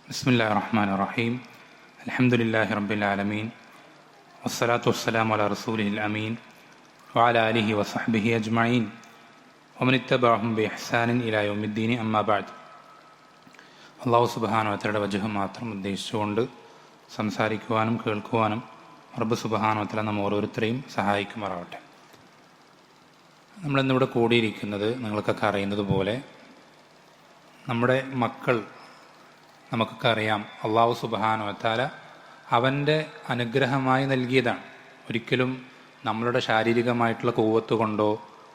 ബിസ്മില്ലാഹിർ റഹ്മാനിർ റഹീം. അൽഹംദുലില്ലാഹി റബ്ബിൽ ആലമീൻ. വസ്സലാത്തു വസ്സലാമു അലാ റസൂലിഹിൽ അമീൻ വഅലാ ആലിഹി വസഹ്ബിഹി അജ്മഈൻ വമൻ ഇത്തബഅഹും ബിഇഹ്സാനിൻ ഇലാ യൗമിദ്ദീൻ. അമ്മാ ബഅദ്. അല്ലാഹു സുബ്ഹാനഹു വ തആലയുടെ വജ്ഹ് മാത്രം ഉദ്ദേശിച്ചുകൊണ്ട് സംസാരിക്കുവാനും കേൾക്കുവാനും റബ്ബ് സുബ്ഹാനഹു വ തആല നമ്മ ഓരോരുത്തരെയും സഹായിക്കുമാറാവട്ടെ. നമ്മളിന്നിവിടെ കൂടിയിരിക്കുന്നത് നിങ്ങൾക്കൊക്കെ അറിയുന്നത് പോലെ നമ്മുടെ മക്കൾ നമുക്കൊക്കെ അറിയാം, അള്ളാഹു സുബ്ഹാനഹു വ തആല അവൻ്റെ അനുഗ്രഹമായി നൽകിയതാണ്. ഒരിക്കലും നമ്മളുടെ ശാരീരികമായിട്ടുള്ള കൂവത്ത് കൊണ്ടോ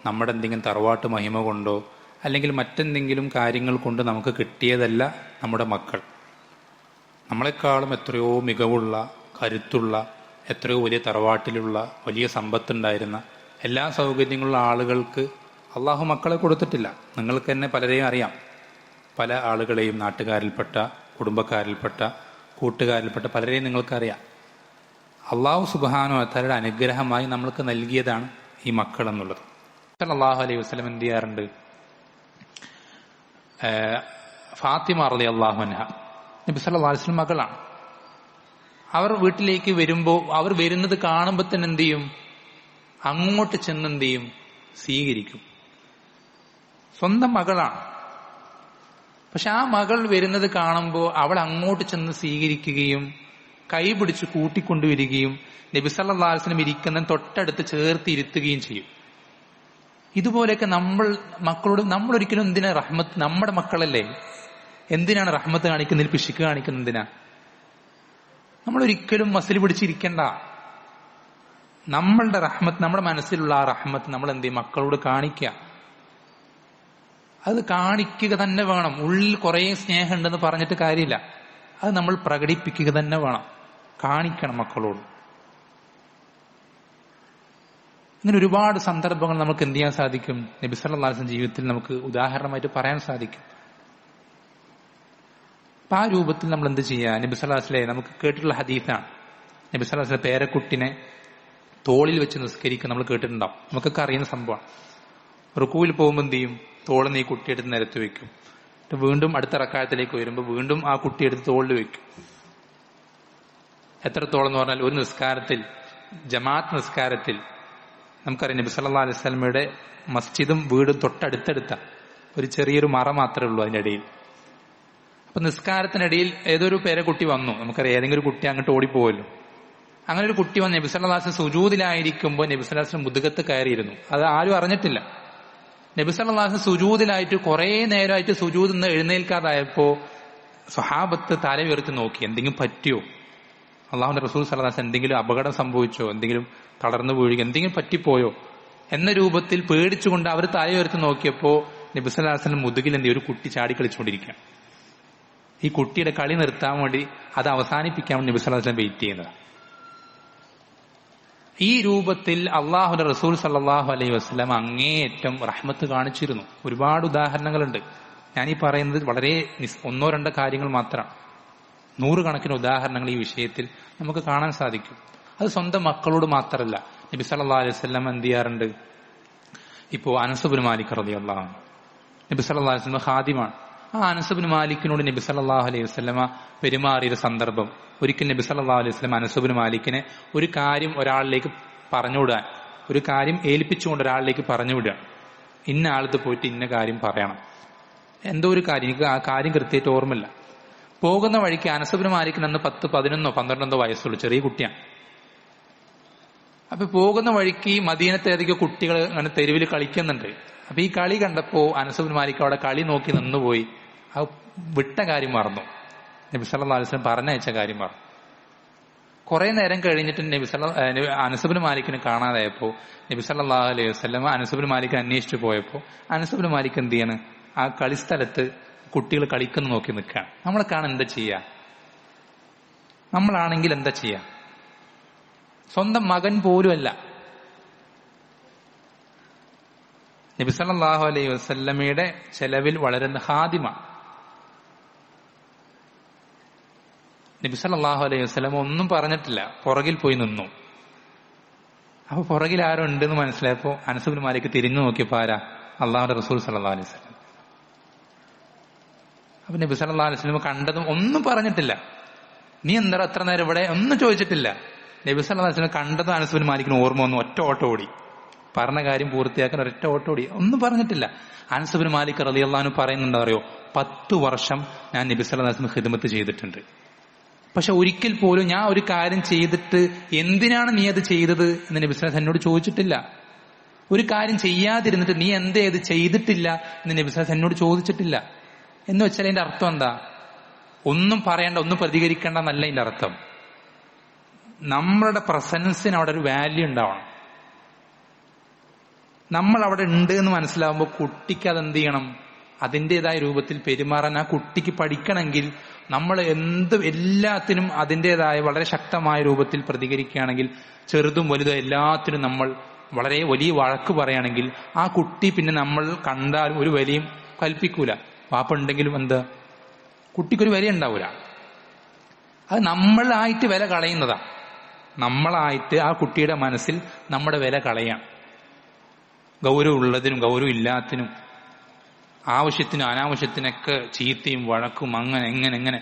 നമ്മുടെ എന്തെങ്കിലും തറവാട്ട് മഹിമ കൊണ്ടോ അല്ലെങ്കിൽ മറ്റെന്തെങ്കിലും കാര്യങ്ങൾ കൊണ്ട് നമുക്ക് കിട്ടിയതല്ല നമ്മുടെ മക്കൾ. നമ്മളെക്കാളും എത്രയോ മികവുള്ള, കരുത്തുള്ള, എത്രയോ വലിയ തറവാട്ടിലുള്ള, വലിയ സമ്പത്തുണ്ടായിരുന്ന, എല്ലാ സൗകര്യങ്ങളുള്ള ആളുകൾക്ക് അള്ളാഹു മക്കളെ കൊടുത്തിട്ടില്ല. നിങ്ങൾക്ക് തന്നെ പലരെയും അറിയാം. പല ആളുകളെയും നാട്ടുകാരിൽപ്പെട്ട, കുടുംബക്കാരിൽപ്പെട്ട, കൂട്ടുകാരിൽപ്പെട്ട പലരെയും നിങ്ങൾക്കറിയാം. അള്ളാഹു സുബ്ഹാനഹു വ തആലയുടെ അനുഗ്രഹമായി നമ്മൾക്ക് നൽകിയതാണ് ഈ മക്കൾ എന്നുള്ളത്. സല്ലല്ലാഹു അലൈഹി വസല്ലം എന്ത് ചെയ്യാറുണ്ട്? ഫാത്തിമ റളിയല്ലാഹു അൻഹ നബി സല്ലല്ലാഹു അലൈഹി വസല്ലം മകളാണ്. അവർ വീട്ടിലേക്ക് വരുമ്പോൾ, അവർ വരുന്നത് കാണുമ്പോൾ തന്നെ എന്ത് ചെയ്യും? അങ്ങോട്ട് ചെന്ന് എന്ത് ചെയ്യും? സ്വീകരിക്കും. സ്വന്തം മകളാണ്. പക്ഷെ ആ മകൾ വരുന്നത് കാണുമ്പോൾ അവൾ അങ്ങോട്ട് ചെന്ന് സ്വീകരിക്കുകയും കൈ പിടിച്ച് കൂട്ടിക്കൊണ്ടുവരികയും നബി സല്ലല്ലാഹു അലൈഹി വസല്ലം ഇരിക്കുന്ന തൊട്ടടുത്ത് ചേർത്ത് ഇരുത്തുകയും ചെയ്യും. ഇതുപോലെയൊക്കെ മക്കളോട് നമ്മൾ ഒരിക്കലും എന്തിനാ റഹ്മത്ത്? നമ്മുടെ മക്കളല്ലേ, എന്തിനാണ് റഹ്മത്ത് കാണിക്കുന്നതിൽ പിശുക്ക് കാണിക്കുന്നത്? എന്തിനാ? നമ്മൾ ഒരിക്കലും മസിൽ പിടിച്ചിരിക്കണ്ട. നമ്മളുടെ റഹ്മത്ത്, നമ്മുടെ മനസ്സിലുള്ള ആ റഹ്മത്ത് നമ്മൾ എന്ത് ചെയ്യും? മക്കളോട് കാണിക്കുക. അത് കാണിക്കുക തന്നെ വേണം. ഉള്ളിൽ കുറേ സ്നേഹമുണ്ടെന്ന് പറഞ്ഞിട്ട് കാര്യമില്ല, അത് നമ്മൾ പ്രകടിപ്പിക്കുക തന്നെ വേണം, കാണിക്കണം മക്കളോട്. ഇങ്ങനെ ഒരുപാട് സന്ദർഭങ്ങൾ നമുക്ക് എന്ത് ചെയ്യാൻ സാധിക്കും? നബി സല്ലല്ലാഹു അലൈഹി വസല്ലം ജീവിതത്തിൽ നമുക്ക് ഉദാഹരണമായിട്ട് പറയാൻ സാധിക്കും. അപ്പൊ ആ രൂപത്തിൽ നമ്മൾ എന്ത് ചെയ്യുക? നബി സല്ലല്ലാഹു അലൈഹി വസല്ലം നമുക്ക് കേട്ടിട്ടുള്ള ഹദീസാണ്. നബി സല്ലല്ലാഹു അലൈഹി വസല്ലം പേരക്കുട്ടിനെ തോളിൽ വെച്ച് നിസ്കരിക്കുക നമ്മൾ കേട്ടിട്ടുണ്ടാവും. നമുക്കൊക്കെ അറിയുന്ന സംഭവമാണ്. റുക്കൂവിൽ പോകുമ്പോൾ എന്ത് ചെയ്യും? തോളിൽ ഈ കുട്ടിയെടുത്ത് നിരത്തി വെക്കും. വീണ്ടും അടുത്ത റക്അത്തിലേക്ക് വരുമ്പോൾ വീണ്ടും ആ കുട്ടിയെടുത്ത് തോളിൽ വെക്കും. എത്രത്തോളം എന്ന് പറഞ്ഞാൽ, ഒരു നിസ്കാരത്തിൽ, ജമാഅത്ത് നിസ്കാരത്തിൽ, നമുക്കറിയാം നബി സല്ലല്ലാഹു അലൈഹി വസല്ലമയുടെ മസ്ജിദും വീടും തൊട്ടടുത്തടുത്ത ഒരു ചെറിയൊരു മറ മാത്രമേ ഉള്ളൂ അതിൻ്റെ ഇടയിൽ. അപ്പൊ നിസ്കാരത്തിനിടയിൽ ഏതൊരു പേരക്കുട്ടി വന്നു, നമുക്കറിയാം ഏതെങ്കിലും ഒരു കുട്ടി അങ്ങോട്ട് ഓടിപ്പോവല്ലോ. അങ്ങനെ ഒരു കുട്ടി വന്ന് നബി സല്ലല്ലാഹു അലൈഹി വസല്ലം സുജൂദിലായിരിക്കുമ്പോൾ നബി സല്ലല്ലാഹു അലൈഹി വസല്ലം മുതുകത്ത് കയറിയിരുന്നു. അത് ആരും അറിഞ്ഞിട്ടില്ല. നബി സല്ലല്ലാഹു അലൈഹി വസല്ലം സുജൂദിലായിട്ട് കുറേ നേരമായിട്ട് സുജൂദിൽ നിന്ന് എഴുന്നേൽക്കാതായപ്പോ സ്വഹാബത്ത് തല ഉയർത്തി നോക്കി, എന്തെങ്കിലും പറ്റിയോ, അള്ളാഹുവിന്റെ റസൂൽ സല്ലല്ലാഹു അലൈഹി വസല്ലം എന്തെങ്കിലും അപകടം സംഭവിച്ചോ, എന്തെങ്കിലും തളർന്നു വീഴുക, എന്തെങ്കിലും പറ്റിപ്പോയോ എന്ന രൂപത്തിൽ പേടിച്ചുകൊണ്ട് അവർ തല ഉയർത്തി നോക്കിയപ്പോ നബി സല്ലല്ലാഹു അലൈഹി വസല്ലം മുതുകിൽ എന്ത്, ഒരു കുട്ടി ചാടി കളിച്ചുകൊണ്ടിരിക്കുക. ഈ കുട്ടിയുടെ കളി നിർത്താൻ വേണ്ടി, അത് അവസാനിപ്പിക്കാൻ വേണ്ടി നബി സല്ലല്ലാഹു അലൈഹി വസല്ലം വെയിറ്റ് ചെയ്യുന്നത്. ഈ രൂപത്തിൽ അള്ളാഹുവിന്റെ റസൂൽ സല്ലല്ലാഹു അലൈഹി വസല്ലം അങ്ങേയറ്റം റഹ്മത്ത് കാണിച്ചിരുന്നു. ഒരുപാട് ഉദാഹരണങ്ങളുണ്ട്. ഞാനീ പറയുന്നത് വളരെ ഒന്നോ രണ്ടോ കാര്യങ്ങൾ മാത്രമാണ്. നൂറുകണക്കിന് ഉദാഹരണങ്ങൾ ഈ വിഷയത്തിൽ നമുക്ക് കാണാൻ സാധിക്കും. അത് സ്വന്തം മക്കളോട് മാത്രമല്ല. നബി സല്ലല്ലാഹു അലൈഹി വസല്ലം എന്ത് ചെയ്യാറുണ്ട്? ഇപ്പോ അനസ് ഇബ്നു മാലിക് റളിയല്ലാഹു അൻഹു നബി സല്ലല്ലാഹു അലൈഹി വസല്ലം ഖാദിമാണ്. ആ അനസ് ഇബ്നു മാലിക്കിനോട് നബി സല്ലല്ലാഹു അലൈഹി വസല്ലമ പെരുമാറിയ സന്ദർഭം, ഒരിക്കൽ നബി സല്ലല്ലാഹു അലൈഹി വസല്ലം അനസ് ഇബ്നു മാലിക്കിനെ ഒരു കാര്യം ഒരാളിലേക്ക് പറഞ്ഞുവിടാൻ, ഒരു കാര്യം ഏൽപ്പിച്ചുകൊണ്ട് ഒരാളിലേക്ക് പറഞ്ഞുവിടുക. ഇന്ന ആളത്ത് പോയിട്ട് ഇന്ന കാര്യം പറയണം, എന്തോ ഒരു കാര്യം, എനിക്ക് ആ കാര്യം കൃത്യമായിട്ട് ഓർമ്മയില്ല. പോകുന്ന വഴിക്ക് അനസ് ഇബ്നു മാലിക്കിന് അന്ന് 10, 11, 12 വയസ്സുള്ളൂ, ചെറിയ കുട്ടിയാണ്. അപ്പൊ പോകുന്ന വഴിക്ക് മദീനത്തെ ഏതൊക്കെയോ കുട്ടികൾ അങ്ങനെ തെരുവിൽ കളിക്കുന്നുണ്ട്. അപ്പൊ ഈ കളി കണ്ടപ്പോ അനസ് ഇബ്നു മാലിക് അവിടെ കളി നോക്കി നിന്നുപോയി. ആ വിട്ട കാര്യം മറന്നു, നബി സല്ലല്ലാഹു അലൈഹി വസല്ലം പറഞ്ഞയച്ച കാര്യം മറന്നു. കുറെ നേരം കഴിഞ്ഞിട്ട് അനസ് ഇബ്നു മാലിക്കിനെ കാണാതായപ്പോ നബി സല്ലല്ലാഹു അലൈഹി വസല്ലം അനസ് ഇബ്നു മാലിക്കിനെ അന്വേഷിച്ചു പോയപ്പോ അനസ് ഇബ്നു മാലിക് എന്ത് ചെയ്യാണ്? ആ കളിസ്ഥലത്ത് കുട്ടികൾ കളിക്കുന്ന നോക്കി നിൽക്കുകയാണ്. നമ്മളെ കാണാൻ എന്താ ചെയ്യാ? നമ്മളാണെങ്കിൽ എന്താ ചെയ്യാ? സ്വന്തം മകൻ പോലുമല്ല. നബി സല്ലല്ലാഹു അലൈഹി വസല്ലമയുടെ ചെലവിൽ വളരുന്ന ഖാദിമ. നബി സല്ലല്ലാഹു അലൈഹി വസല്ലം ഒന്നും പറഞ്ഞിട്ടില്ല, പുറകിൽ പോയി നിന്നു. അപ്പൊ പുറകിൽ ആരോ ഉണ്ടെന്ന് മനസ്സിലായപ്പോ അനസ് ഇബ്നു മാലിക് തിരിഞ്ഞു നോക്കിയപ്പോ ആരാ? അള്ളാഹുവിന്റെ റസൂൽ സല്ലല്ലാഹു അലൈഹി വസല്ലം. അപ്പൊ നബി സല്ലല്ലാഹു അലൈഹി വസല്ലം കണ്ടതും ഒന്നും പറഞ്ഞിട്ടില്ല. നീ എന്താ അത്ര നേരം ഇവിടെ ഒന്നും ചോദിച്ചിട്ടില്ല. നബി സല്ലല്ലാഹു അലൈഹി വസല്ലം കണ്ടതും അനസ് ബിൻ മാലിക്കിന് ഓർമ്മ വന്നു. ഒറ്റ ഓട്ടം ഓടി, പറഞ്ഞ കാര്യം പൂർത്തിയാക്കാൻ ഒരൊറ്റ ഓട്ടം ഓടി, ഒന്നും പറഞ്ഞിട്ടില്ല. അനസ് ബിൻ മാലിക് റളിയല്ലാഹു അൻഹു പറയുന്നുണ്ടോ അറിയോ, 10 വർഷം ഞാൻ നബി സല്ലല്ലാഹു അലൈഹി വസല്ലം ഖിദ്മത്ത് ചെയ്തിട്ടുണ്ട്. പക്ഷെ ഒരിക്കൽ പോലും ഞാൻ ഒരു കാര്യം ചെയ്തിട്ട് എന്തിനാണ് നീ അത് ചെയ്തത് എന്ന് നബി സല്ലല്ലാഹു അലൈഹി വസല്ലം എന്നോട് ചോദിച്ചിട്ടില്ല. ഒരു കാര്യം ചെയ്യാതിരുന്നിട്ട് നീ എന്തേ അത് ചെയ്തിട്ടില്ല എന്ന് നബി സല്ലല്ലാഹു അലൈഹി വസല്ലം എന്നോട് ചോദിച്ചിട്ടില്ല. എന്ന് വെച്ചാൽ അതിന്റെ അർത്ഥം എന്താ? ഒന്നും പറയണ്ട, ഒന്നും പ്രതികരിക്കേണ്ട എന്നല്ല അതിന്റെ അർത്ഥം. നമ്മളുടെ പ്രസൻസിന് അവിടെ ഒരു വാല്യൂ ഉണ്ടാവണം. നമ്മൾ അവിടെ ഉണ്ട് എന്ന് മനസ്സിലാവുമ്പോൾ കുട്ടിക്ക് അതെന്ത് ചെയ്യണം, അതിൻ്റെതായ രൂപത്തിൽ പെരുമാറാൻ ആ കുട്ടിക്ക് പഠിക്കണമെങ്കിൽ നമ്മൾ എല്ലാത്തിനും അതിൻ്റെതായ വളരെ ശക്തമായ രൂപത്തിൽ പ്രതികരിക്കുകയാണെങ്കിൽ, ചെറുതും വലുതും എല്ലാത്തിനും നമ്മൾ വളരെ വലിയ വഴക്ക് പറയുകയാണെങ്കിൽ ആ കുട്ടി പിന്നെ നമ്മൾ കണ്ടാലും ഒരു വിലയും കൽപ്പിക്കൂല. വാപ്പുണ്ടെങ്കിലും എന്താ, കുട്ടിക്കൊരു വില ഉണ്ടാവൂല. അത് നമ്മളായിട്ട് വില കളയുന്നതാ. നമ്മളായിട്ട് ആ കുട്ടിയുടെ മനസ്സിൽ നമ്മുടെ വില കളയാം. ഗൗരവമുള്ളതിനും ഗൗരവം ഇല്ലാത്തിനും ആവശ്യത്തിനും അനാവശ്യത്തിനൊക്കെ ചീത്തയും വഴക്കും അങ്ങനെ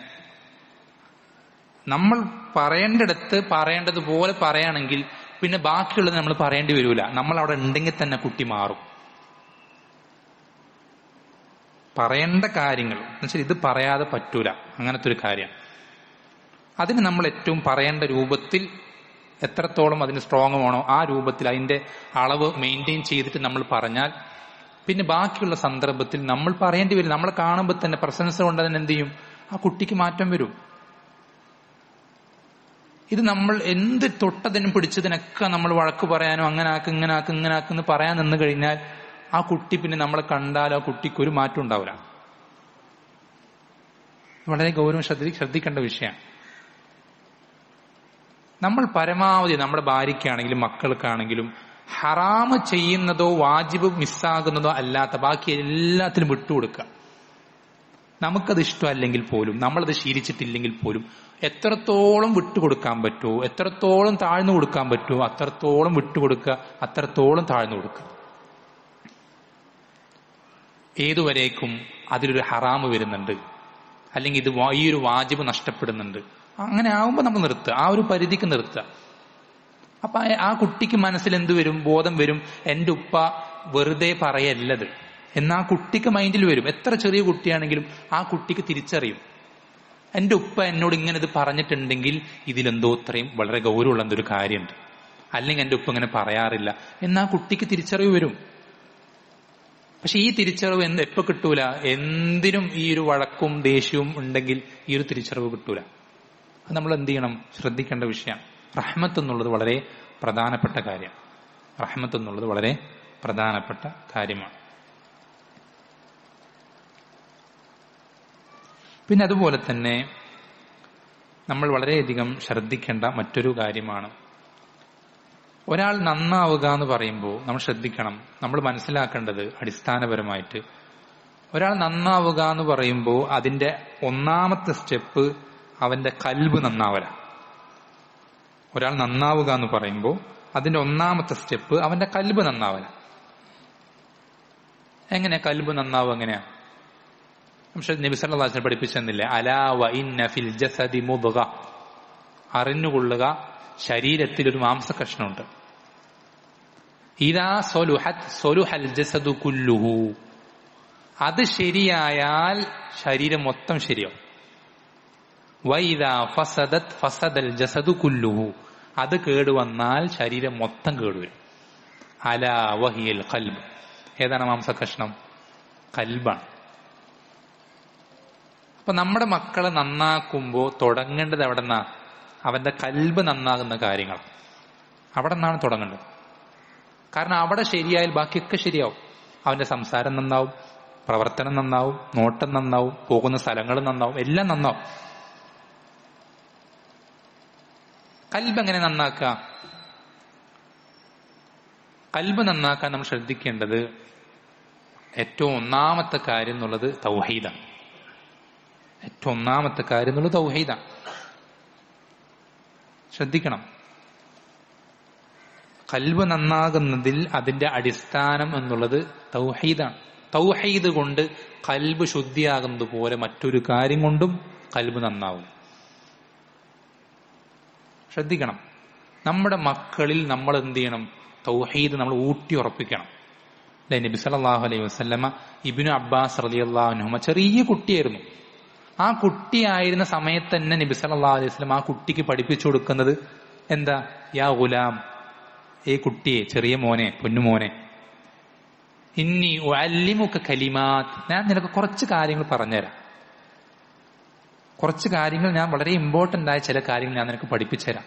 നമ്മൾ പറയേണ്ടിടത്ത് പറയേണ്ടതുപോലെ പറയുകയാണെങ്കിൽ പിന്നെ ബാക്കിയുള്ളത് നമ്മൾ പറയേണ്ടി വരൂല. നമ്മൾ അവിടെ ഉണ്ടെങ്കിൽ തന്നെ കുട്ടി മാറും. പറയേണ്ട കാര്യങ്ങൾ എന്നുവെച്ചാൽ ഇത് പറയാതെ പറ്റൂല, അങ്ങനത്തെ ഒരു കാര്യം. അതിന് നമ്മൾ ഏറ്റവും പറയേണ്ട രൂപത്തിൽ എത്രത്തോളം അതിന് സ്ട്രോങ് വേണോ ആ രൂപത്തിൽ അതിന്റെ അളവ് മെയിൻറ്റെയിൻ ചെയ്തിട്ട് നമ്മൾ പറഞ്ഞാൽ പിന്നെ ബാക്കിയുള്ള സന്ദർഭത്തിൽ നമ്മൾ പറയേണ്ടി വരും. നമ്മളെ കാണുമ്പോൾ തന്നെ പ്രസൻസ് കൊണ്ട് തന്നെ എന്ത് ചെയ്യും, ആ കുട്ടിക്ക് മാറ്റം വരും. ഇത് നമ്മൾ എന്ത് തൊട്ടതിനും പിടിച്ചതിനൊക്കെ നമ്മൾ വഴക്ക് പറയാനോ ഇങ്ങനാക്കെന്ന് പറയാൻ നിന്ന് കഴിഞ്ഞാൽ ആ കുട്ടി പിന്നെ നമ്മളെ കണ്ടാൽ ആ കുട്ടിക്ക് ഒരു മാറ്റം ഉണ്ടാവില്ല. വളരെ ഗൗരവം ശ്രദ്ധിക്കേണ്ട വിഷയമാണ്. നമ്മൾ പരമാവധി നമ്മുടെ ഭാര്യയ്ക്കാണെങ്കിലും മക്കൾക്കാണെങ്കിലും ഹറാമ് ചെയ്യുന്നതോ വാജിബ് മിസ്സാകുന്നതോ അല്ലാത്ത ബാക്കി എല്ലാത്തിനും വിട്ടുകൊടുക്കുക. നമുക്കത് ഇഷ്ടമല്ലെങ്കിൽ പോലും, നമ്മളത് ശീലിച്ചിട്ടില്ലെങ്കിൽ പോലും എത്രത്തോളം വിട്ടുകൊടുക്കാൻ പറ്റുമോ, എത്രത്തോളം താഴ്ന്നു കൊടുക്കാൻ പറ്റുമോ അത്രത്തോളം വിട്ടുകൊടുക്കുക, അത്രത്തോളം താഴ്ന്നു കൊടുക്കുക. ഏതുവരേക്കും അതിലൊരു ഹറാമ് വരുന്നുണ്ട്, അല്ലെങ്കിൽ ഇത് ഈ ഒരു വാജിബ് നഷ്ടപ്പെടുന്നുണ്ട്, അങ്ങനെ ആവുമ്പോൾ നമ്മൾ നിർത്തുക, ആ ഒരു പരിധിക്ക് നിർത്തുക. അപ്പൊ ആ കുട്ടിക്ക് മനസ്സിൽ എന്ത് വരും, ബോധം വരും, എന്റെ ഉപ്പ വെറുതെ പറയല്ലത് എന്നാ കുട്ടിക്ക് മൈൻഡിൽ വരും. എത്ര ചെറിയ കുട്ടിയാണെങ്കിലും ആ കുട്ടിക്ക് തിരിച്ചറിയും, എന്റെ ഉപ്പ എന്നോട് ഇങ്ങനെ ഇത് പറഞ്ഞിട്ടുണ്ടെങ്കിൽ ഇതിലെന്തോ ഇത്രയും വളരെ ഗൗരവമുള്ള എന്തൊരു കാര്യമുണ്ട്, അല്ലെങ്കിൽ എന്റെ ഉപ്പ ഇങ്ങനെ പറയാറില്ല എന്നാ കുട്ടിക്ക് തിരിച്ചറിവ് വരും. പക്ഷെ ഈ തിരിച്ചറിവ് എപ്പോ കിട്ടൂല, എന്തിനും ഈ ഒരു വഴക്കും ദേഷ്യവും ഉണ്ടെങ്കിൽ ഈ ഒരു തിരിച്ചറിവ് കിട്ടൂല. അത് നമ്മൾ എന്ത് ചെയ്യണം, ശ്രദ്ധിക്കേണ്ട വിഷയമാണ്. റഹ്മത്ത് എന്നുള്ളത് വളരെ പ്രധാനപ്പെട്ട കാര്യം. റഹ്മത്ത് എന്നുള്ളത് വളരെ പ്രധാനപ്പെട്ട കാര്യമാണ്. പിന്നെ അതുപോലെ തന്നെ നമ്മൾ വളരെയധികം ശ്രദ്ധിക്കേണ്ട മറ്റൊരു കാര്യമാണ്, ഒരാൾ നന്നാവുക എന്ന് പറയുമ്പോൾ നമ്മൾ ശ്രദ്ധിക്കണം, നമ്മൾ മനസ്സിലാക്കേണ്ടത് അടിസ്ഥാനപരമായിട്ട് ഒരാൾ നന്നാവുക എന്ന് പറയുമ്പോൾ അതിന്റെ ഒന്നാമത്തെ സ്റ്റെപ്പ് അവന്റെ കൽബ് നന്നാവല. ഒരാൾ നന്നാവുക എന്ന് പറയുമ്പോൾ അതിന്റെ ഒന്നാമത്തെ സ്റ്റെപ്പ് അവന്റെ കൽബ് നന്നാവല. എങ്ങനെയാ കൽബ് നന്നാവുക? എങ്ങനെയാ? പക്ഷെ നബി സല്ലല്ലാഹു അലൈഹി വസല്ലം പഠിപ്പിച്ചെന്നില്ലേ, അലാ വ ഇന്ന ഫിൽ ജസദി മുദ്ഗ, അറിഞ്ഞുകൊള്ളുക ശരീരത്തിൽ ഒരു മാംസകഷ്ണമുണ്ട്. ഇദാ സലുഹത് സലുഹൽ ജസദു കുല്ലുഹു, അത് ശരിയായാൽ ശരീരം മൊത്തം ശരിയാവും. വൈദാ ഫസദത് ഫസദൽ ജസദു കുല്ലുഹു, അത് കേടുവന്നാൽ ശരീരം മൊത്തം കേടുവരും. അലാ വഹിയൽ ഖൽബ്, ഏതാണ് മാംസകഷ്ണം? കൽബാണ്. അപ്പൊ നമ്മുടെ മക്കളെ നന്നാക്കുമ്പോൾ തുടങ്ങേണ്ടത് എവിടെ നിന്നാ? അവന്റെ കൽബ് നന്നാകുന്ന കാര്യങ്ങൾ അവിടെ നിന്നാണ് തുടങ്ങേണ്ടത്. കാരണം അവിടെ ശരിയായാൽ ബാക്കിയൊക്കെ ശരിയാവും. അവന്റെ സംസാരം നന്നാവും, പ്രവർത്തനം നന്നാവും, നോട്ടം നന്നാവും, പോകുന്ന സ്ഥലങ്ങൾ നന്നാവും, എല്ലാം നന്നാവും. കൽബ് എങ്ങനെ നന്നാക്കുക? കൽബ് നന്നാക്കാൻ നമ്മൾ ശ്രദ്ധിക്കേണ്ടത് ഏറ്റവും ഒന്നാമത്തെ കാര്യം എന്നുള്ളത് തൗഹീദാണ്. ഏറ്റവും ഒന്നാമത്തെ കാര്യം എന്നുള്ളത് തൗഹീദാണ്. ശ്രദ്ധിക്കണം, കൽബ് നന്നാകുന്നതിൽ അതിന്റെ അടിസ്ഥാനം എന്നുള്ളത് തൗഹീദാണ്. തൗഹീദ് കൊണ്ട് ഖൽബ് ശുദ്ധിയാകുന്നത് പോലെ മറ്റൊരു കാര്യം കൊണ്ടും ഖൽബ് നന്നാവും. ശ്രദ്ധിക്കണം, നമ്മുടെ മക്കളിൽ നമ്മൾ എന്ത് ചെയ്യണം? തൗഹീദ് നമ്മൾ ഊട്ടി ഉറപ്പിക്കണം. അല്ലെ, നബി സല്ലല്ലാഹു അലൈഹി വസല്ലമ ഇബ്നു അബ്ബാസ് റളിയല്ലാഹു അൻഹുമ ചെറിയ കുട്ടിയായിരുന്നു. ആ കുട്ടിയായിരുന്ന സമയത്ത് തന്നെ നബി സല്ലല്ലാഹു അലൈഹി വസല്ലം ആ കുട്ടിക്ക് പഠിപ്പിച്ചു കൊടുക്കുന്നത് എന്താ? യാ ഗുലാം, ഏ കുട്ടിയെ, ചെറിയ മോനെ, പൊന്നുമോനെ, ഇന്നി ഉഅല്ലിമുക കലിമാത്ത്, ഞാൻ നിനക്ക് കുറച്ച് കാര്യങ്ങൾ പറഞ്ഞുതരാം. കുറച്ച് കാര്യങ്ങൾ, ഞാൻ വളരെ ഇമ്പോർട്ടന്റ് ആയ ചില കാര്യങ്ങൾ ഞാൻ നിനക്ക് പഠിപ്പിച്ചു തരാം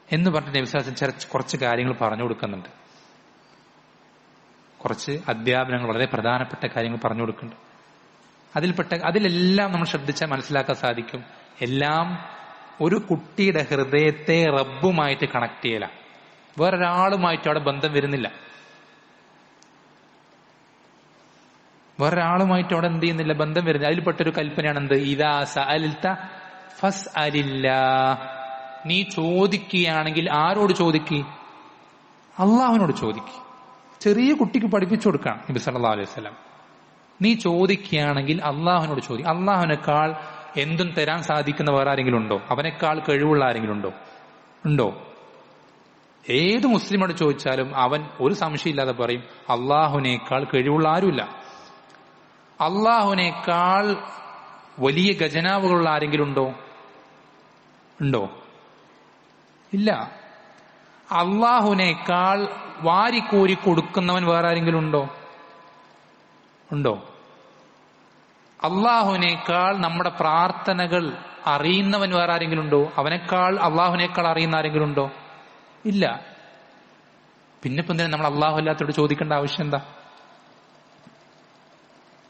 എന്ന് പറഞ്ഞിട്ട് നബി സല്ലല്ലാഹു അലൈഹി വസല്ലം കുറച്ച് കാര്യങ്ങൾ പറഞ്ഞു കൊടുക്കുന്നുണ്ട്. കുറച്ച് അധ്യാപനങ്ങൾ, വളരെ പ്രധാനപ്പെട്ട കാര്യങ്ങൾ പറഞ്ഞു കൊടുക്കുന്നുണ്ട്. അതിലെല്ലാം നമ്മൾ ശ്രദ്ധിച്ചാൽ മനസ്സിലാക്കാൻ സാധിക്കും, എല്ലാം ഒരു കുട്ടിയുടെ ഹൃദയത്തെ റബ്ബുമായിട്ട് കണക്ട് ചെയ്യല, വേറൊരാളുമായിട്ട് അവിടെ ബന്ധം വരുന്നില്ല. വേറൊരാളുമായിട്ട് അവിടെ എന്ത് ചെയ്യുന്നില്ല, ബന്ധം വരുന്നില്ല. അതിൽപ്പെട്ടൊരു കൽപ്പനയാണ് എന്ത്? ഇദാ സഅൽത ഫസ്അലില്ലാഹ്, നീ ചോദിക്കുകയാണെങ്കിൽ ആരോട് ചോദിക്ക്? അള്ളാഹുവിനോട് ചോദിക്ക്. ചെറിയ കുട്ടിക്ക് പഠിപ്പിച്ചു കൊടുക്കണം നബി സല്ലല്ലാഹു അലൈഹി വസല്ലം. നീ ചോദിക്കുകയാണെങ്കിൽ അള്ളാഹുവിനോട് ചോദിക്കും. അള്ളാഹുവിനേക്കാൾ എന്തും തരാൻ സാധിക്കുന്ന വേറെ ആരെങ്കിലും ഉണ്ടോ? അവനേക്കാൾ കഴിവുള്ള ആരെങ്കിലും ഉണ്ടോ? ഏത് മുസ്ലിമോട് ചോദിച്ചാലും അവൻ ഒരു സംശയമില്ലാതെ പറയും, അള്ളാഹുവിനേക്കാൾ കഴിവുള്ള ആരുമില്ല. അള്ളാഹുവിനേക്കാൾ വലിയ ഖജനാവുകളുള്ള ആരെങ്കിലും ഉണ്ടോ? ഇല്ല. അള്ളാഹുവിനേക്കാൾ വാരിക്കോരി കൊടുക്കുന്നവൻ വേറെ ആരെങ്കിലും ഉണ്ടോ? അള്ളാഹുവിനേക്കാൾ നമ്മുടെ പ്രാർത്ഥനകൾ അറിയുന്നവൻ വേറെ ആരെങ്കിലും ഉണ്ടോ? അള്ളാഹുവിനേക്കാൾ അറിയുന്ന ആരെങ്കിലും ഉണ്ടോ? ഇല്ല. പിന്നെ എന്തിനാ നമ്മൾ അള്ളാഹു അല്ലാത്തോട് ചോദിക്കേണ്ട ആവശ്യം എന്താ?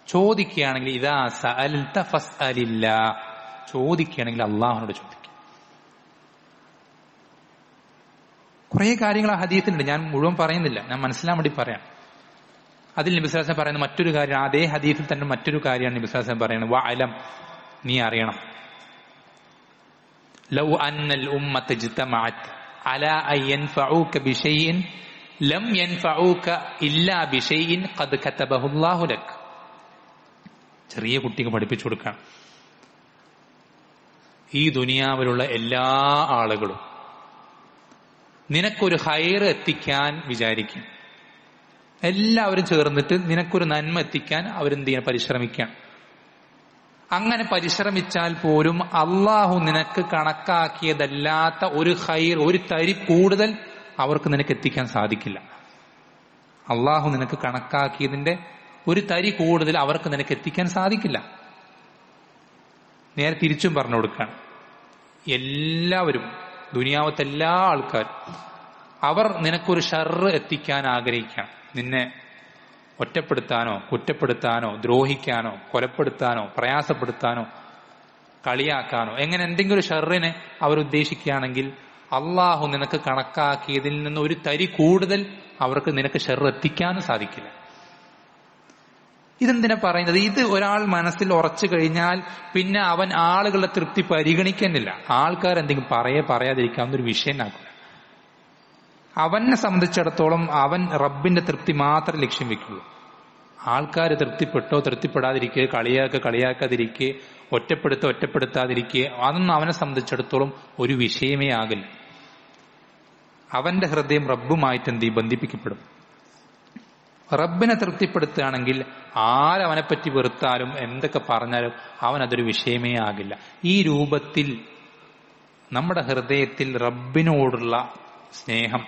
ചോദിക്കുകയാണെങ്കിൽ ഇദാ സഅൽത ഫസ്അലില്ലാഹ്, ചോദിക്കുകയാണെങ്കിൽ അള്ളാഹുവിനോട് ചോദിക്കും. കുറെ കാര്യങ്ങൾ ആ ഹദീസിലുണ്ട്, ഞാൻ മുഴുവൻ പറയുന്നില്ല, ഞാൻ മനസ്സിലാൻ വേണ്ടി പറയാം. അതിൽ നബി സല്ലല്ലാഹു അലൈഹി വസല്ലം പറയുന്ന മറ്റൊരു കാര്യം, അതേ ഹദീസിൽ തന്നെ മറ്റൊരു കാര്യമാണ് നബി സല്ലല്ലാഹു അലൈഹി വസല്ലം പറയുന്നത്, വഅലം, നീ അറിയണം, ലൗ അന്നൽ ഉമ്മത ഇജ്തമഅത് അലാ അൻ യൻഫഉക ബിശൈഇൻ ലം യൻഫഉക ഇല്ലാ ബിശൈഇൻ ഖദ് കതബഹു അല്ലാഹു ലക്. ചെറിയ കുട്ടിക്ക് പഠിപ്പിച്ചു കൊടുക്കാൻ, ഈ ദുനിയാവിലുള്ള എല്ലാ ആളുകളും നിനക്കൊരു ഹൈർ എത്തിക്കാൻ വിചാരിക്കും. എല്ലാവരും ചേർന്നിട്ട് നിനക്കൊരു നന്മ എത്തിക്കാൻ അവരെന്ത് ചെയ്യാൻ പരിശ്രമിക്കാൻ. അങ്ങനെ പരിശ്രമിച്ചാൽ പോലും അള്ളാഹു നിനക്ക് കണക്കാക്കിയതല്ലാത്ത ഒരു ഹൈർ, ഒരു തരി കൂടുതൽ അവർക്ക് നിനക്ക് എത്തിക്കാൻ സാധിക്കില്ല. അള്ളാഹു നിനക്ക് കണക്കാക്കിയതിന്റെ ഒരു തരി കൂടുതൽ അവർക്ക് നിനക്ക് എത്തിക്കാൻ സാധിക്കില്ല. നേരെ തിരിച്ചും പറഞ്ഞു കൊടുക്കാൻ, എല്ലാവരും, ദുനിയാവത്തെ എല്ലാ ആൾക്കാരും അവർ നിനക്കൊരു ഷർറ് എത്തിക്കാൻ ആഗ്രഹിക്കാം. നിന്നെ ഒറ്റപ്പെടുത്താനോ കുറ്റപ്പെടുത്താനോ ദ്രോഹിക്കാനോ കൊലപ്പെടുത്താനോ പ്രയാസപ്പെടുത്താനോ കളിയാക്കാനോ എങ്ങനെ എന്തെങ്കിലും ഷർറിനെ അവരുദ്ദേശിക്കുകയാണെങ്കിൽ അള്ളാഹു നിനക്ക് കണക്കാക്കിയതിൽ നിന്ന് ഒരു തരി കൂടുതൽ അവർക്ക് നിനക്ക് ഷർറ് എത്തിക്കാനും സാധിക്കില്ല. ഇതെന്തിനാ പറയുന്നത്? ഇത് ഒരാൾ മനസ്സിൽ ഉറച്ചു കഴിഞ്ഞാൽ പിന്നെ അവൻ ആളുകളുടെ തൃപ്തി പരിഗണിക്കുന്നില്ല. ആൾക്കാരെന്തെങ്കിലും പറയാതിരിക്കാവുന്ന ഒരു വിഷയനാക്കുക. അവനെ സംബന്ധിച്ചിടത്തോളം അവൻ റബ്ബിന്റെ തൃപ്തി മാത്രം ലക്ഷ്യം വെക്കുള്ളൂ. ആൾക്കാർ തൃപ്തിപ്പെട്ടോ തൃപ്തിപ്പെടാതിരിക്കുക, കളിയാക്കാതിരിക്കുക, ഒറ്റപ്പെടുത്താതിരിക്കുക, അതൊന്നും അവനെ സംബന്ധിച്ചിടത്തോളം ഒരു വിഷയമേ ആകില്ല. അവന്റെ ഹൃദയം റബ്ബുമായിട്ട് ബന്ധിപ്പിക്കപ്പെടും. റബ്ബിനെ തൃപ്തിപ്പെടുത്തുകയാണെങ്കിൽ ആരവനെപ്പറ്റി വെറുത്താലും എന്തൊക്കെ പറഞ്ഞാലും അവൻ അതൊരു വിഷയമേ ആകില്ല. ഈ രൂപത്തിൽ നമ്മുടെ ഹൃദയത്തിൽ റബ്ബിനോടുള്ള സ്നേഹം,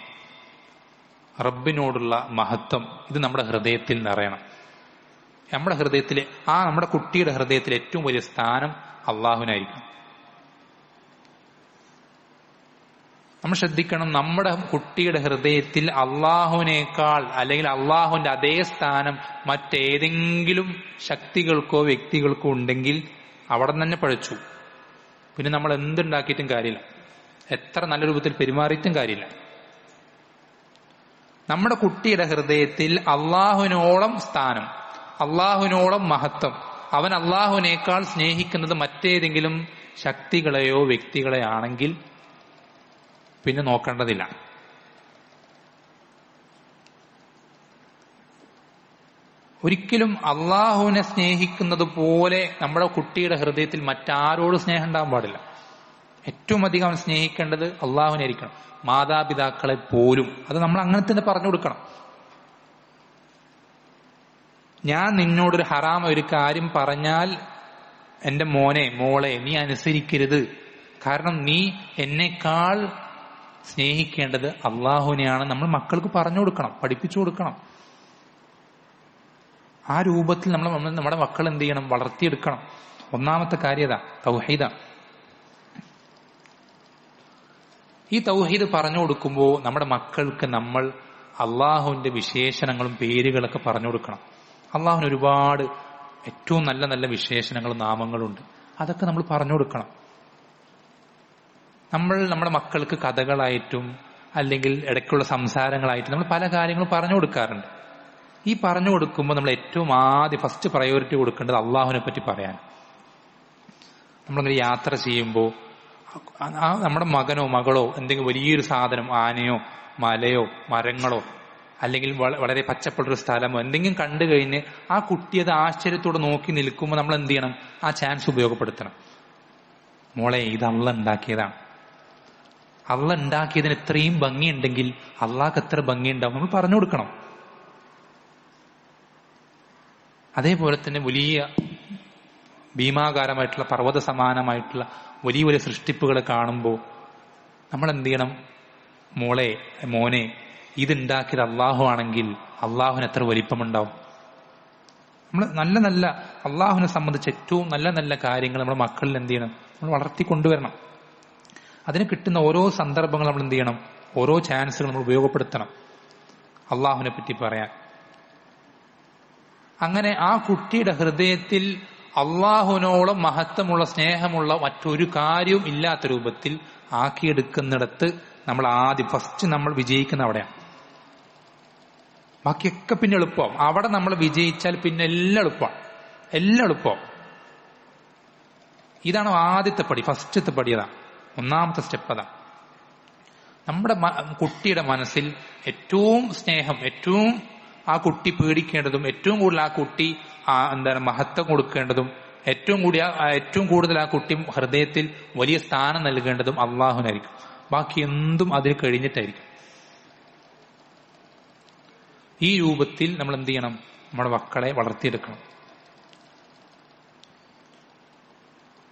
റബ്ബിനോടുള്ള മഹത്വം, ഇത് നമ്മുടെ ഹൃദയത്തിൽ നിറയണം. നമ്മുടെ ഹൃദയത്തിലെ നമ്മുടെ കുട്ടിയുടെ ഹൃദയത്തിൽ ഏറ്റവും വലിയ സ്ഥാനം അള്ളാഹുവിനായിരിക്കും. നമ്മൾ ശ്രദ്ധിക്കണം, നമ്മുടെ കുട്ടിയുടെ ഹൃദയത്തിൽ അള്ളാഹുവിനേക്കാൾ അല്ലെങ്കിൽ അള്ളാഹുവിന്റെ അതേ സ്ഥാനം മറ്റേതെങ്കിലും ശക്തികൾക്കോ വ്യക്തികൾക്കോ ഉണ്ടെങ്കിൽ അവിടെ തന്നെ പഴച്ചു. പിന്നെ നമ്മൾ എന്തുണ്ടാക്കിയിട്ടും കാര്യമില്ല, എത്ര നല്ല രൂപത്തിൽ പെരുമാറിയിട്ടും കാര്യമില്ല. നമ്മുടെ കുട്ടിയുടെ ഹൃദയത്തിൽ അള്ളാഹുവിനോളം സ്ഥാനം, അള്ളാഹുവിനോളം മഹത്വം, അവൻ അള്ളാഹുവിനേക്കാൾ സ്നേഹിക്കുന്നത് മറ്റേതെങ്കിലും ശക്തികളെയോ വ്യക്തികളെയോ ആണെങ്കിൽ പിന്നെ നോക്കേണ്ടതില്ല. ഒരിക്കലും അള്ളാഹുവിനെ സ്നേഹിക്കുന്നത് പോലെ നമ്മുടെ കുട്ടിയുടെ ഹൃദയത്തിൽ മറ്റാരോട് സ്നേഹം ഉണ്ടാകാൻ പാടില്ല. ഏറ്റവും അധികം അവൻ സ്നേഹിക്കേണ്ടത് അള്ളാഹുവിനെ ആയിരിക്കണം, മാതാപിതാക്കളെ പോലും. അത് നമ്മൾ അങ്ങനെ തന്നെ പറഞ്ഞു കൊടുക്കണം. ഞാൻ നിന്നോടൊരു ഹറാം ഒരു കാര്യം പറഞ്ഞാൽ എന്റെ മോനെ മോളെ നീ അനുസരിക്കരുത്, കാരണം നീ എന്നെക്കാൾ സ്നേഹിക്കേണ്ടത് അള്ളാഹുവിനെയാണ്. നമ്മൾ മക്കൾക്ക് പറഞ്ഞു കൊടുക്കണം, പഠിപ്പിച്ചു കൊടുക്കണം. ആ രൂപത്തിൽ നമ്മുടെ മക്കൾ എന്ത് ചെയ്യണം? വളർത്തിയെടുക്കണം. ഒന്നാമത്തെ കാര്യത തൗഹീദ. ഈ തൗഹീദ് പറഞ്ഞു കൊടുക്കുമ്പോൾ നമ്മുടെ മക്കൾക്ക് നമ്മൾ അള്ളാഹുവിന്റെ വിശേഷണങ്ങളും പേരുകളൊക്കെ പറഞ്ഞു കൊടുക്കണം. അള്ളാഹുവിന് ഒരുപാട് ഏറ്റവും നല്ല നല്ല വിശേഷണങ്ങളും നാമങ്ങളുണ്ട്. അതൊക്കെ നമ്മൾ പറഞ്ഞു കൊടുക്കണം. നമ്മൾ നമ്മുടെ മക്കൾക്ക് കഥകളായിട്ടും അല്ലെങ്കിൽ ഇടയ്ക്കുള്ള സംസാരങ്ങളായിട്ടും നമ്മൾ പല കാര്യങ്ങളും പറഞ്ഞു കൊടുക്കാറുണ്ട്. ഈ പറഞ്ഞു കൊടുക്കുമ്പോൾ നമ്മൾ ഏറ്റവും ആദ്യം ഫസ്റ്റ് പ്രയോറിറ്റി കൊടുക്കേണ്ടത് അള്ളാഹുവിനെ പറ്റി പറയാൻ. നമ്മളിങ്ങനെ യാത്ര ചെയ്യുമ്പോൾ നമ്മുടെ മകനോ മകളോ എന്തെങ്കിലും വലിയൊരു സാധനം, ആനയോ മലയോ മരങ്ങളോ അല്ലെങ്കിൽ വളരെ പച്ചപ്പുള്ളൊരു സ്ഥലമോ എന്തെങ്കിലും കണ്ടു കഴിഞ്ഞ് ആ കുട്ടി അത് ആശ്ചര്യത്തോടെ നോക്കി നിൽക്കുമ്പോൾ നമ്മൾ എന്ത് ചെയ്യണം? ആ ചാൻസ് ഉപയോഗപ്പെടുത്തണം. മോളെ, ഇത് അള്ളാഹ് ഉണ്ടാക്കിയതാണ്. അള്ളാഹ് ഉണ്ടാക്കിയതിന് ഇത്രയും ഭംഗിയുണ്ടെങ്കിൽ അള്ളാഹ്ക്ക് എത്ര ഭംഗിയുണ്ടാവും നമ്മൾ പറഞ്ഞു കൊടുക്കണം. അതേപോലെ തന്നെ വലിയ ഭീമാകാരമായിട്ടുള്ള പർവ്വത സമാനമായിട്ടുള്ള വലിയ വലിയ സൃഷ്ടിപ്പുകളെ കാണുമ്പോൾ നമ്മൾ എന്ത് ചെയ്യണം? മോളെ മോനെ, ഇതുണ്ടാക്കിയത് അള്ളാഹു ആണെങ്കിൽ അള്ളാഹുവിന് എത്ര വലിപ്പമുണ്ടാവും. നമ്മൾ നല്ല നല്ല അള്ളാഹുവിനെ സംബന്ധിച്ച് ഏറ്റവും നല്ല നല്ല കാര്യങ്ങൾ നമ്മുടെ മക്കളിൽ എന്ത് ചെയ്യണം? നമ്മൾ വളർത്തിക്കൊണ്ടുവരണം. അതിന് കിട്ടുന്ന ഓരോ സന്ദർഭങ്ങൾ നമ്മൾ എന്ത് ചെയ്യണം? ഓരോ ചാൻസുകൾ നമ്മൾ ഉപയോഗപ്പെടുത്തണം അള്ളാഹുവിനെ പറ്റി പറയാൻ. അങ്ങനെ ആ കുട്ടിയുടെ ഹൃദയത്തിൽ അള്ളാഹുവിനോളം മഹത്വമുള്ള സ്നേഹമുള്ള മറ്റൊരു കാര്യവും ഇല്ലാത്ത രൂപത്തിൽ ആക്കിയെടുക്കുന്നിടത്ത് നമ്മൾ ആദ്യം ഫസ്റ്റ് നമ്മൾ വിജയിക്കുന്ന അവിടെയാണ്. ബാക്കിയൊക്കെ പിന്നെ എളുപ്പമാവും. അവിടെ നമ്മൾ വിജയിച്ചാൽ പിന്നെ എല്ലാം എളുപ്പമാവും. ഇതാണ് ആദ്യത്തെ പടി, ഫസ്റ്റത്തെ പടി. അതാണ് ഒന്നാമത്തെ സ്റ്റെപ്പ്. അതാണ് നമ്മുടെ കുട്ടിയുടെ മനസ്സിൽ ഏറ്റവും സ്നേഹം, ഏറ്റവും ആ കുട്ടി പേടിക്കേണ്ടതും ഏറ്റവും കൂടുതൽ ആ കുട്ടി മഹത്വം കൊടുക്കേണ്ടതും ഏറ്റവും കൂടുതൽ ആ കുട്ടി ഹൃദയത്തിൽ വലിയ സ്ഥാനം നൽകേണ്ടതും അള്ളാഹുവിനായിരിക്കും. ബാക്കി എന്തും അതിൽ കഴിഞ്ഞിട്ടായിരിക്കും. ഈ രൂപത്തിൽ നമ്മൾ എന്ത് ചെയ്യണം? നമ്മുടെ മക്കളെ വളർത്തിയെടുക്കണം.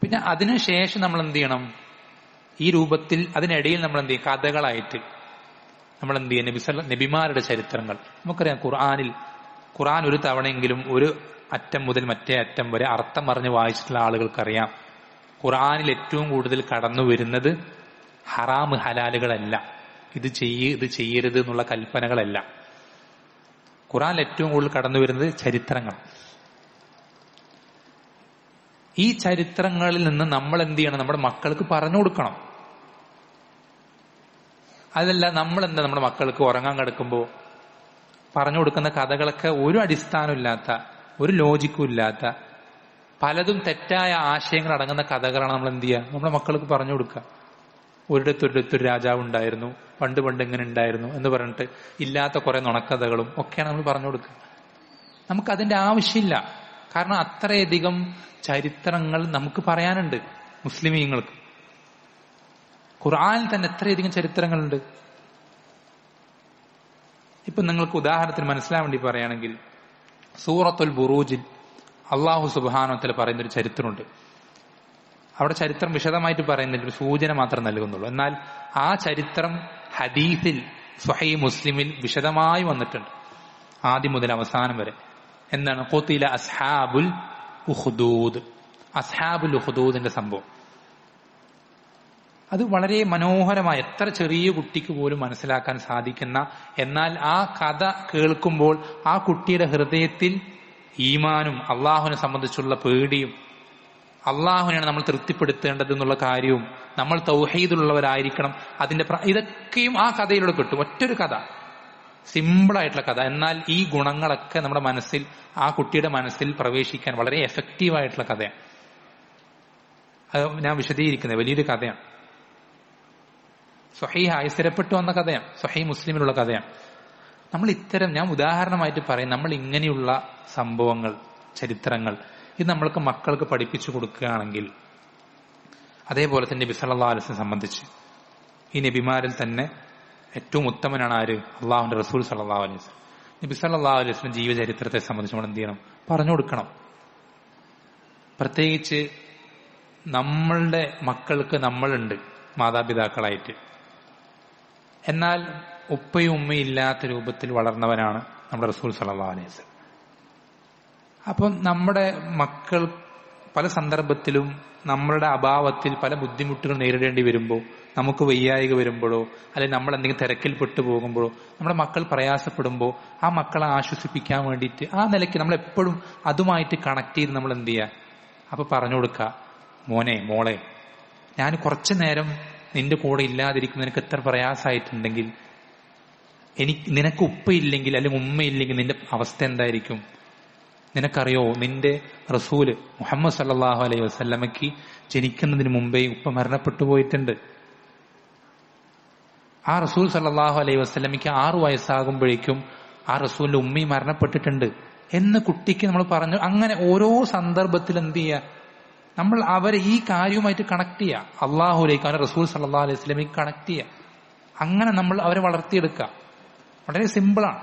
പിന്നെ അതിനുശേഷം നമ്മൾ എന്ത് ചെയ്യണം? ഈ രൂപത്തിൽ അതിനിടയിൽ നമ്മൾ എന്ത് ചെയ്യും? കഥകളായിട്ട് നമ്മൾ എന്ത് ചെയ്യും? നബിമാരുടെ ചരിത്രങ്ങൾ നമുക്കറിയാം. ഖുർആൻ ഒരു തവണയെങ്കിലും ഒരു അറ്റം മുതൽ മറ്റേ അറ്റം വരെ അർത്ഥം പറഞ്ഞ് വായിച്ചിട്ടുള്ള ആളുകൾക്കറിയാം, ഖുർആനിൽ ഏറ്റവും കൂടുതൽ കടന്നു വരുന്നത് ഹറാം ഹലാലുകളല്ല, ഇത് ചെയ്യരുത് എന്നുള്ള കൽപ്പനകളല്ല. ഖുർആനിൽ ഏറ്റവും കൂടുതൽ കടന്നു വരുന്നത് ചരിത്രങ്ങൾ. ഈ ചരിത്രങ്ങളിൽ നിന്ന് നമ്മൾ എന്ത് ചെയ്യണം? നമ്മുടെ മക്കൾക്ക് പറഞ്ഞു കൊടുക്കണം. അതല്ല നമ്മുടെ മക്കൾക്ക് ഉറങ്ങാൻ കിടക്കുമ്പോൾ പറഞ്ഞു കൊടുക്കുന്ന കഥകളൊക്കെ ഒരു അടിസ്ഥാനമില്ലാത്ത, ഒരു ലോജിക്കും ഇല്ലാത്ത, പലതും തെറ്റായ ആശയങ്ങൾ അടങ്ങുന്ന കഥകളാണ് നമ്മൾ എന്ത് ചെയ്യുക? നമ്മുടെ മക്കൾക്ക് പറഞ്ഞു കൊടുക്കുക. ഒരിടത്തൊരിടത്തൊരു രാജാവ് ഉണ്ടായിരുന്നു, പണ്ട് ഇങ്ങനെ ഉണ്ടായിരുന്നു എന്ന് പറഞ്ഞിട്ട് ഇല്ലാത്ത കുറെ നുണക്കഥകളും ഒക്കെയാണ് നമ്മൾ പറഞ്ഞു കൊടുക്കുക. നമുക്കതിന്റെ ആവശ്യമില്ല. കാരണം അത്രയധികം ചരിത്രങ്ങൾ നമുക്ക് പറയാനുണ്ട്. മുസ്ലിമീങ്ങൾക്ക് ഖുർആനിൽ തന്നെ എത്രയധികം ചരിത്രങ്ങളുണ്ട്. ഇപ്പൊ നിങ്ങൾക്ക് ഉദാഹരണത്തിന് മനസ്സിലാൻ വേണ്ടി പറയുകയാണെങ്കിൽ, സൂറത്തുൽ ബുറൂജിൽ അള്ളാഹു സുബ്ഹാനഹു വ തആല പറയുന്നൊരു ചരിത്രമുണ്ട്. അവിടെ ചരിത്രം വിശദമായിട്ട് പറയുന്നില്ല, ഒരു സൂചന മാത്രം നൽകുന്നുള്ളൂ. എന്നാൽ ആ ചരിത്രം ഹദീസിൽ സ്വഹീഹ് മുസ്ലിമിൽ വിശദമായി വന്നിട്ടുണ്ട്, ആദ്യം മുതൽ അവസാനം വരെ. എന്താണ്? ഖുതില അസ്ഹാബുൽ ഉഖ്ദൂദ്. അസ്ഹാബുൽ ഉഖ്ദൂദിന്റെ സംഭവം അത് വളരെ മനോഹരമായ, എത്ര ചെറിയ കുട്ടിക്ക് പോലും മനസ്സിലാക്കാൻ സാധിക്കുന്ന, എന്നാൽ ആ കഥ കേൾക്കുമ്പോൾ ആ കുട്ടിയുടെ ഹൃദയത്തിൽ ഈമാനും അള്ളാഹുവിനെ സംബന്ധിച്ചുള്ള പേടിയും അള്ളാഹുവിനെയാണ് നമ്മൾ തൃപ്തിപ്പെടുത്തേണ്ടത് എന്നുള്ള കാര്യവും നമ്മൾ തൗഹീദുള്ളവരായിരിക്കണം, അതിന്റെ ഇതൊക്കെയും ആ കഥയിലൂടെ കിട്ടും. ഒറ്റൊരു കഥ, സിമ്പിളായിട്ടുള്ള കഥ. എന്നാൽ ഈ ഗുണങ്ങളൊക്കെ നമ്മുടെ മനസ്സിൽ, ആ കുട്ടിയുടെ മനസ്സിൽ പ്രവേശിക്കാൻ വളരെ എഫക്റ്റീവായിട്ടുള്ള കഥയാണ്. അത് ഞാൻ വിശദീകരിക്കുന്നത് വലിയൊരു കഥയാണ്. സ്വഹീഹായി സ്ഥിരപ്പെട്ടു വന്ന കഥയാണ്, സ്വഹീഹ് മുസ്ലിമിലുള്ള കഥയാണ്. നമ്മൾ ഇത്തരം, ഞാൻ ഉദാഹരണമായിട്ട് പറയും, നമ്മൾ ഇങ്ങനെയുള്ള സംഭവങ്ങൾ, ചരിത്രങ്ങൾ ഇത് നമ്മൾക്ക് മക്കൾക്ക് പഠിപ്പിച്ചു കൊടുക്കുകയാണെങ്കിൽ, അതേപോലെ തന്നെ നബി സല്ലല്ലാഹു അലൈഹി വസല്ലം സംബന്ധിച്ച് ഈ നബിമാരിൽ തന്നെ ഏറ്റവും ഉത്തമനാണ് ആര്? അള്ളാഹുവിന്റെ റസൂൽ സല്ലല്ലാഹു അലൈഹി വസല്ലം. നബി സല്ലല്ലാഹു അലൈഹി വസല്ലം ജീവചരിത്രത്തെ സംബന്ധിച്ച് നമ്മൾ എന്ത് ചെയ്യണം? പറഞ്ഞു കൊടുക്കണം. പ്രത്യേകിച്ച് നമ്മളുടെ മക്കൾക്ക് നമ്മളുണ്ട് മാതാപിതാക്കളായിട്ട്. എന്നാൽ ഉപ്പയും ഉമ്മയും ഇല്ലാത്ത രൂപത്തിൽ വളർന്നവനാണ് നമ്മുടെ റസൂൽ സല്ലല്ലാഹു അലൈഹി വസല്ലം. അപ്പം നമ്മുടെ മക്കൾ പല സന്ദർഭത്തിലും നമ്മളുടെ അഭാവത്തിൽ പല ബുദ്ധിമുട്ടുകൾ നേരിടേണ്ടി വരുമ്പോൾ, നമുക്ക് വയ്യായിക വരുമ്പോഴോ അല്ലെങ്കിൽ നമ്മൾ എന്തെങ്കിലും തിരക്കിൽപ്പെട്ടു പോകുമ്പോഴോ, നമ്മുടെ മക്കൾ പ്രയാസപ്പെടുമ്പോൾ ആ മക്കളെ ആശ്വസിപ്പിക്കാൻ വേണ്ടിയിട്ട് ആ നിലയ്ക്ക് നമ്മൾ എപ്പോഴും അതുമായിട്ട് കണക്ട് ചെയ്ത് നമ്മൾ എന്ത് ചെയ്യുക? അപ്പൊ പറഞ്ഞു കൊടുക്കുക, മോനെ മോളെ, ഞാൻ കുറച്ചു നേരം നിന്റെ കൂടെ ഇല്ലാതിരിക്കുന്ന നിനക്ക് എത്ര പ്രയാസമായിട്ടുണ്ടെങ്കിൽ, നിനക്ക് ഉപ്പയില്ലെങ്കിൽ അല്ലെങ്കിൽ ഉമ്മയില്ലെങ്കിൽ നിന്റെ അവസ്ഥ എന്തായിരിക്കും? നിനക്കറിയോ, നിന്റെ റസൂല് മുഹമ്മദ് സല്ലല്ലാഹു അലൈഹി വസല്ലമയ്ക്ക് ജനിക്കുന്നതിന് മുമ്പേ ഉപ്പ മരണപ്പെട്ടു പോയിട്ടുണ്ട്. ആ റസൂൽ സല്ലല്ലാഹു അലൈഹി വസല്ലമയ്ക്ക് 6 വയസ്സാകുമ്പോഴേക്കും ആ റസൂലിന്റെ ഉമ്മയും മരണപ്പെട്ടിട്ടുണ്ട് എന്ന് കുട്ടിക്ക് നമ്മൾ പറഞ്ഞു. അങ്ങനെ ഓരോ സന്ദർഭത്തിൽ എന്ത് ചെയ്യുക? നമ്മൾ അവരെ ഈ കാര്യവുമായിട്ട് കണക്ട് ചെയ്യുക, അള്ളാഹുലേക്ക്, അവരുടെ റസൂൽ സല്ലല്ലാഹു അലൈഹി വസല്ലമയ്ക്ക് കണക്ട് ചെയ്യുക. അങ്ങനെ നമ്മൾ അവരെ വളർത്തിയെടുക്കുക. വളരെ സിമ്പിളാണ്.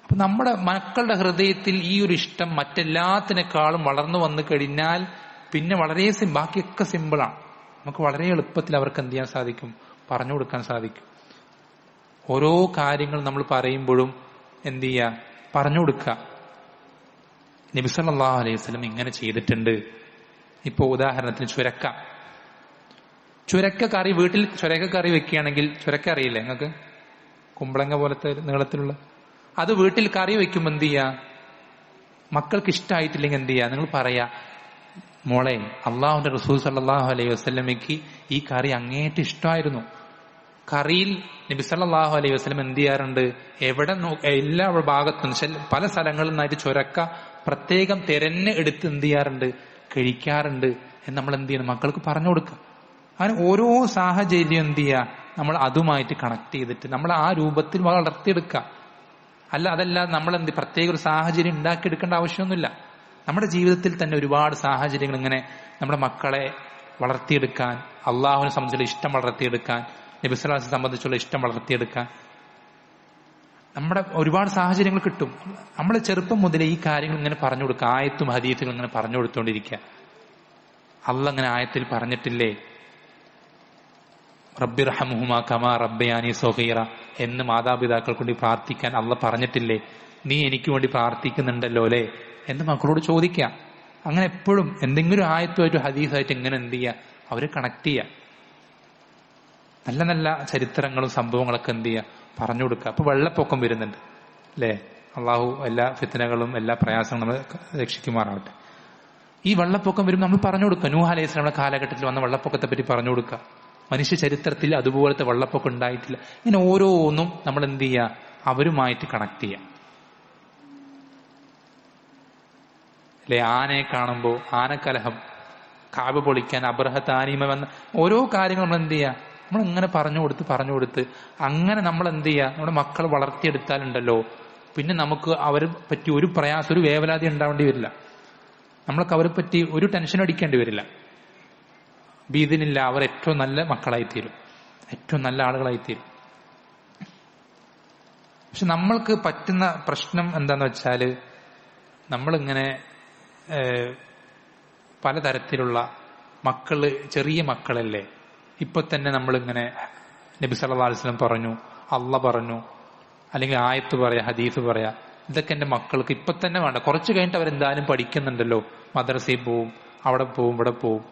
അപ്പൊ നമ്മുടെ മക്കളുടെ ഹൃദയത്തിൽ ഈ ഒരു ഇഷ്ടം മറ്റെല്ലാത്തിനേക്കാളും വളർന്നു വന്നു കഴിഞ്ഞാൽ പിന്നെ വളരെ ബാക്കിയൊക്കെ സിമ്പിളാണ്. നമുക്ക് വളരെ എളുപ്പത്തിൽ അവർക്ക് എന്ത് ചെയ്യാൻ സാധിക്കും? പറഞ്ഞു കൊടുക്കാൻ സാധിക്കും. ഓരോ കാര്യങ്ങൾ നമ്മൾ പറയുമ്പോഴും എന്ത് ചെയ്യുക? പറഞ്ഞു കൊടുക്കുക. നബി സല്ലല്ലാഹു അലൈഹി വസല്ലം ഇങ്ങനെ ചെയ്തിട്ടുണ്ട്. ഇപ്പൊ ഉദാഹരണത്തിന് ചുരക്ക കറി, വീട്ടിൽ ചുരക്ക കറി വെക്കുകയാണെങ്കിൽ, ചുരക്ക അറിയില്ലേ നിങ്ങൾക്ക്? കുമ്പളങ്ങ പോലത്തെ നീളത്തിലുള്ള അത് വീട്ടിൽ കറി വെക്കുമ്പോൾ എന്ത് ചെയ്യുക? മക്കൾക്ക് ഇഷ്ടമായിട്ടില്ലെങ്കിൽ എന്ത് ചെയ്യുക? നിങ്ങൾ പറയാ, മോളെ, അള്ളാഹുവിന്റെ റസൂൽ സല്ലല്ലാഹു അലൈഹി വസല്ലമയ്ക്ക് ഈ കറി അങ്ങേയറ്റം ഇഷ്ടമായിരുന്നു. കറിയിൽ നബി സല്ലല്ലാഹു അലൈഹി വസല്ലം എന്ത് ചെയ്യാറുണ്ട്? എല്ലാ ഭാഗത്തും പല സ്ഥലങ്ങളിൽ നിന്നായിട്ട് ചുരക്ക പ്രത്യേകം തിരഞ്ഞ് എടുത്ത് എന്ത് ചെയ്യാറുണ്ട്? കഴിക്കാറുണ്ട് എന്ന് നമ്മൾ എന്ത് ചെയ്യണം? മക്കൾക്ക് പറഞ്ഞു കൊടുക്കുക. അങ്ങനെ ഓരോ സാഹചര്യം എന്ത് ചെയ്യുക? നമ്മൾ അതുമായിട്ട് കണക്ട് ചെയ്തിട്ട് നമ്മൾ ആ രൂപത്തിൽ വളർത്തിയെടുക്കുക. അതല്ല നമ്മൾ പ്രത്യേക ഒരു സാഹചര്യം ഉണ്ടാക്കിയെടുക്കേണ്ട ആവശ്യമൊന്നുമില്ല. നമ്മുടെ ജീവിതത്തിൽ തന്നെ ഒരുപാട് സാഹചര്യങ്ങൾ ഇങ്ങനെ നമ്മുടെ മക്കളെ വളർത്തിയെടുക്കാൻ, അള്ളാഹുവിനെ സംബന്ധിച്ചുള്ള ഇഷ്ടം വളർത്തിയെടുക്കാൻ, നബി സല്ലല്ലാഹു അലൈഹി വസല്ലം സംബന്ധിച്ചുള്ള ഇഷ്ടം വളർത്തിയെടുക്കാൻ നമ്മുടെ ഒരുപാട് സാഹചര്യങ്ങൾ കിട്ടും. നമ്മൾ ചെറുപ്പം മുതലേ ഈ കാര്യങ്ങൾ ഇങ്ങനെ പറഞ്ഞു കൊടുക്കുക, ആയത്തും ഹദീസുകളും ഇങ്ങനെ പറഞ്ഞു കൊടുത്തോണ്ടിരിക്കുക. അള്ളാഹ് അങ്ങനെ ആയത്തിൽ പറഞ്ഞിട്ടില്ലേ, റബ്ബിർഹംഹുമാ കമാ റബ്ബയാനി സഗീറ എന്ന് മാതാപിതാക്കൾക്ക് വേണ്ടി പ്രാർത്ഥിക്കാൻ അള്ളാഹ് പറഞ്ഞിട്ടില്ലേ? നീ എനിക്ക് വേണ്ടി പ്രാർത്ഥിക്കുന്നുണ്ടല്ലോ അല്ലേ എന്ന് മക്കളോട് ചോദിക്കുക. അങ്ങനെ എപ്പോഴും എന്തെങ്കിലും ആയത്തുമായിട്ട് ഹദീസായിട്ട് എങ്ങനെ എന്ത് ചെയ്യുക? അവരെ കണക്ട് ചെയ്യുക. നല്ല നല്ല ചരിത്രങ്ങളും സംഭവങ്ങളൊക്കെ എന്ത് ചെയ്യുക? പറഞ്ഞു കൊടുക്കുക. അപ്പൊ വെള്ളപ്പൊക്കം വരുന്നുണ്ട് അല്ലേ? അള്ളാഹു എല്ലാ ഫിത്നകളും എല്ലാ പ്രയാസങ്ങളും നമ്മൾ രക്ഷിക്കുമാറാവട്ടെ. ഈ വെള്ളപ്പൊക്കം വരുമ്പോൾ നമ്മൾ പറഞ്ഞു കൊടുക്കുക. നൂഹ് അലൈഹി സ്വലാമിന്റെ കാലഘട്ടത്തിൽ വന്ന വെള്ളപ്പൊക്കത്തെ പറ്റി പറഞ്ഞു കൊടുക്കുക. മനുഷ്യ ചരിത്രത്തിൽ അതുപോലത്തെ വെള്ളപ്പൊക്കം ഉണ്ടായിട്ടില്ല. ഇങ്ങനെ ഓരോന്നും നമ്മൾ എന്ത് ചെയ്യുക? അവരുമായിട്ട് കണക്ട് ചെയ്യുക. അല്ലെ, ആനയെ കാണുമ്പോൾ ആനക്കലഹം, കാബ പൊളിക്കാൻ അബ്രഹത്ത് ആനീമ വന്ന ഓരോ കാര്യങ്ങൾ നമ്മൾ എന്ത് ചെയ്യുക? നമ്മൾ ഇങ്ങനെ പറഞ്ഞു കൊടുത്ത് അങ്ങനെ നമ്മൾ എന്ത് ചെയ്യുക? നമ്മുടെ മക്കളെ വളർത്തിയെടുത്താലുണ്ടല്ലോ പിന്നെ നമുക്ക് അവരെ പറ്റി ഒരു പ്രയാസം, ഒരു വേവലാതി ഉണ്ടാവേണ്ടി വരില്ല. നമ്മൾക്ക് അവരെ പറ്റി ഒരു ടെൻഷൻ അടിക്കേണ്ടി വരില്ല. ബീദിനില്ല, അവർ ഏറ്റവും നല്ല മക്കളായിത്തീരും, ഏറ്റവും നല്ല ആളുകളായിത്തീരും. പക്ഷെ നമ്മൾക്ക് പറ്റുന്ന പ്രശ്നം എന്താന്ന് വെച്ചാല്, നമ്മളിങ്ങനെ പലതരത്തിലുള്ള മക്കള്, ചെറിയ മക്കളല്ലേ, ഇപ്പൊ തന്നെ നമ്മളിങ്ങനെ നബി സല്ലല്ലാഹു അലൈഹി വസല്ലം പറഞ്ഞു, അള്ളാഹ് പറഞ്ഞു, അല്ലെങ്കിൽ ആയത്ത് പറയാ, ഹദീസ് പറയാ, ഇതൊക്കെ എന്റെ മക്കൾക്ക് ഇപ്പൊ തന്നെ വേണ്ട. കുറച്ച് കഴിഞ്ഞിട്ട് അവരെന്തായാലും പഠിക്കുന്നുണ്ടല്ലോ, മദ്രസയിൽ പോവും, അവിടെ പോവും, ഇവിടെ പോവും.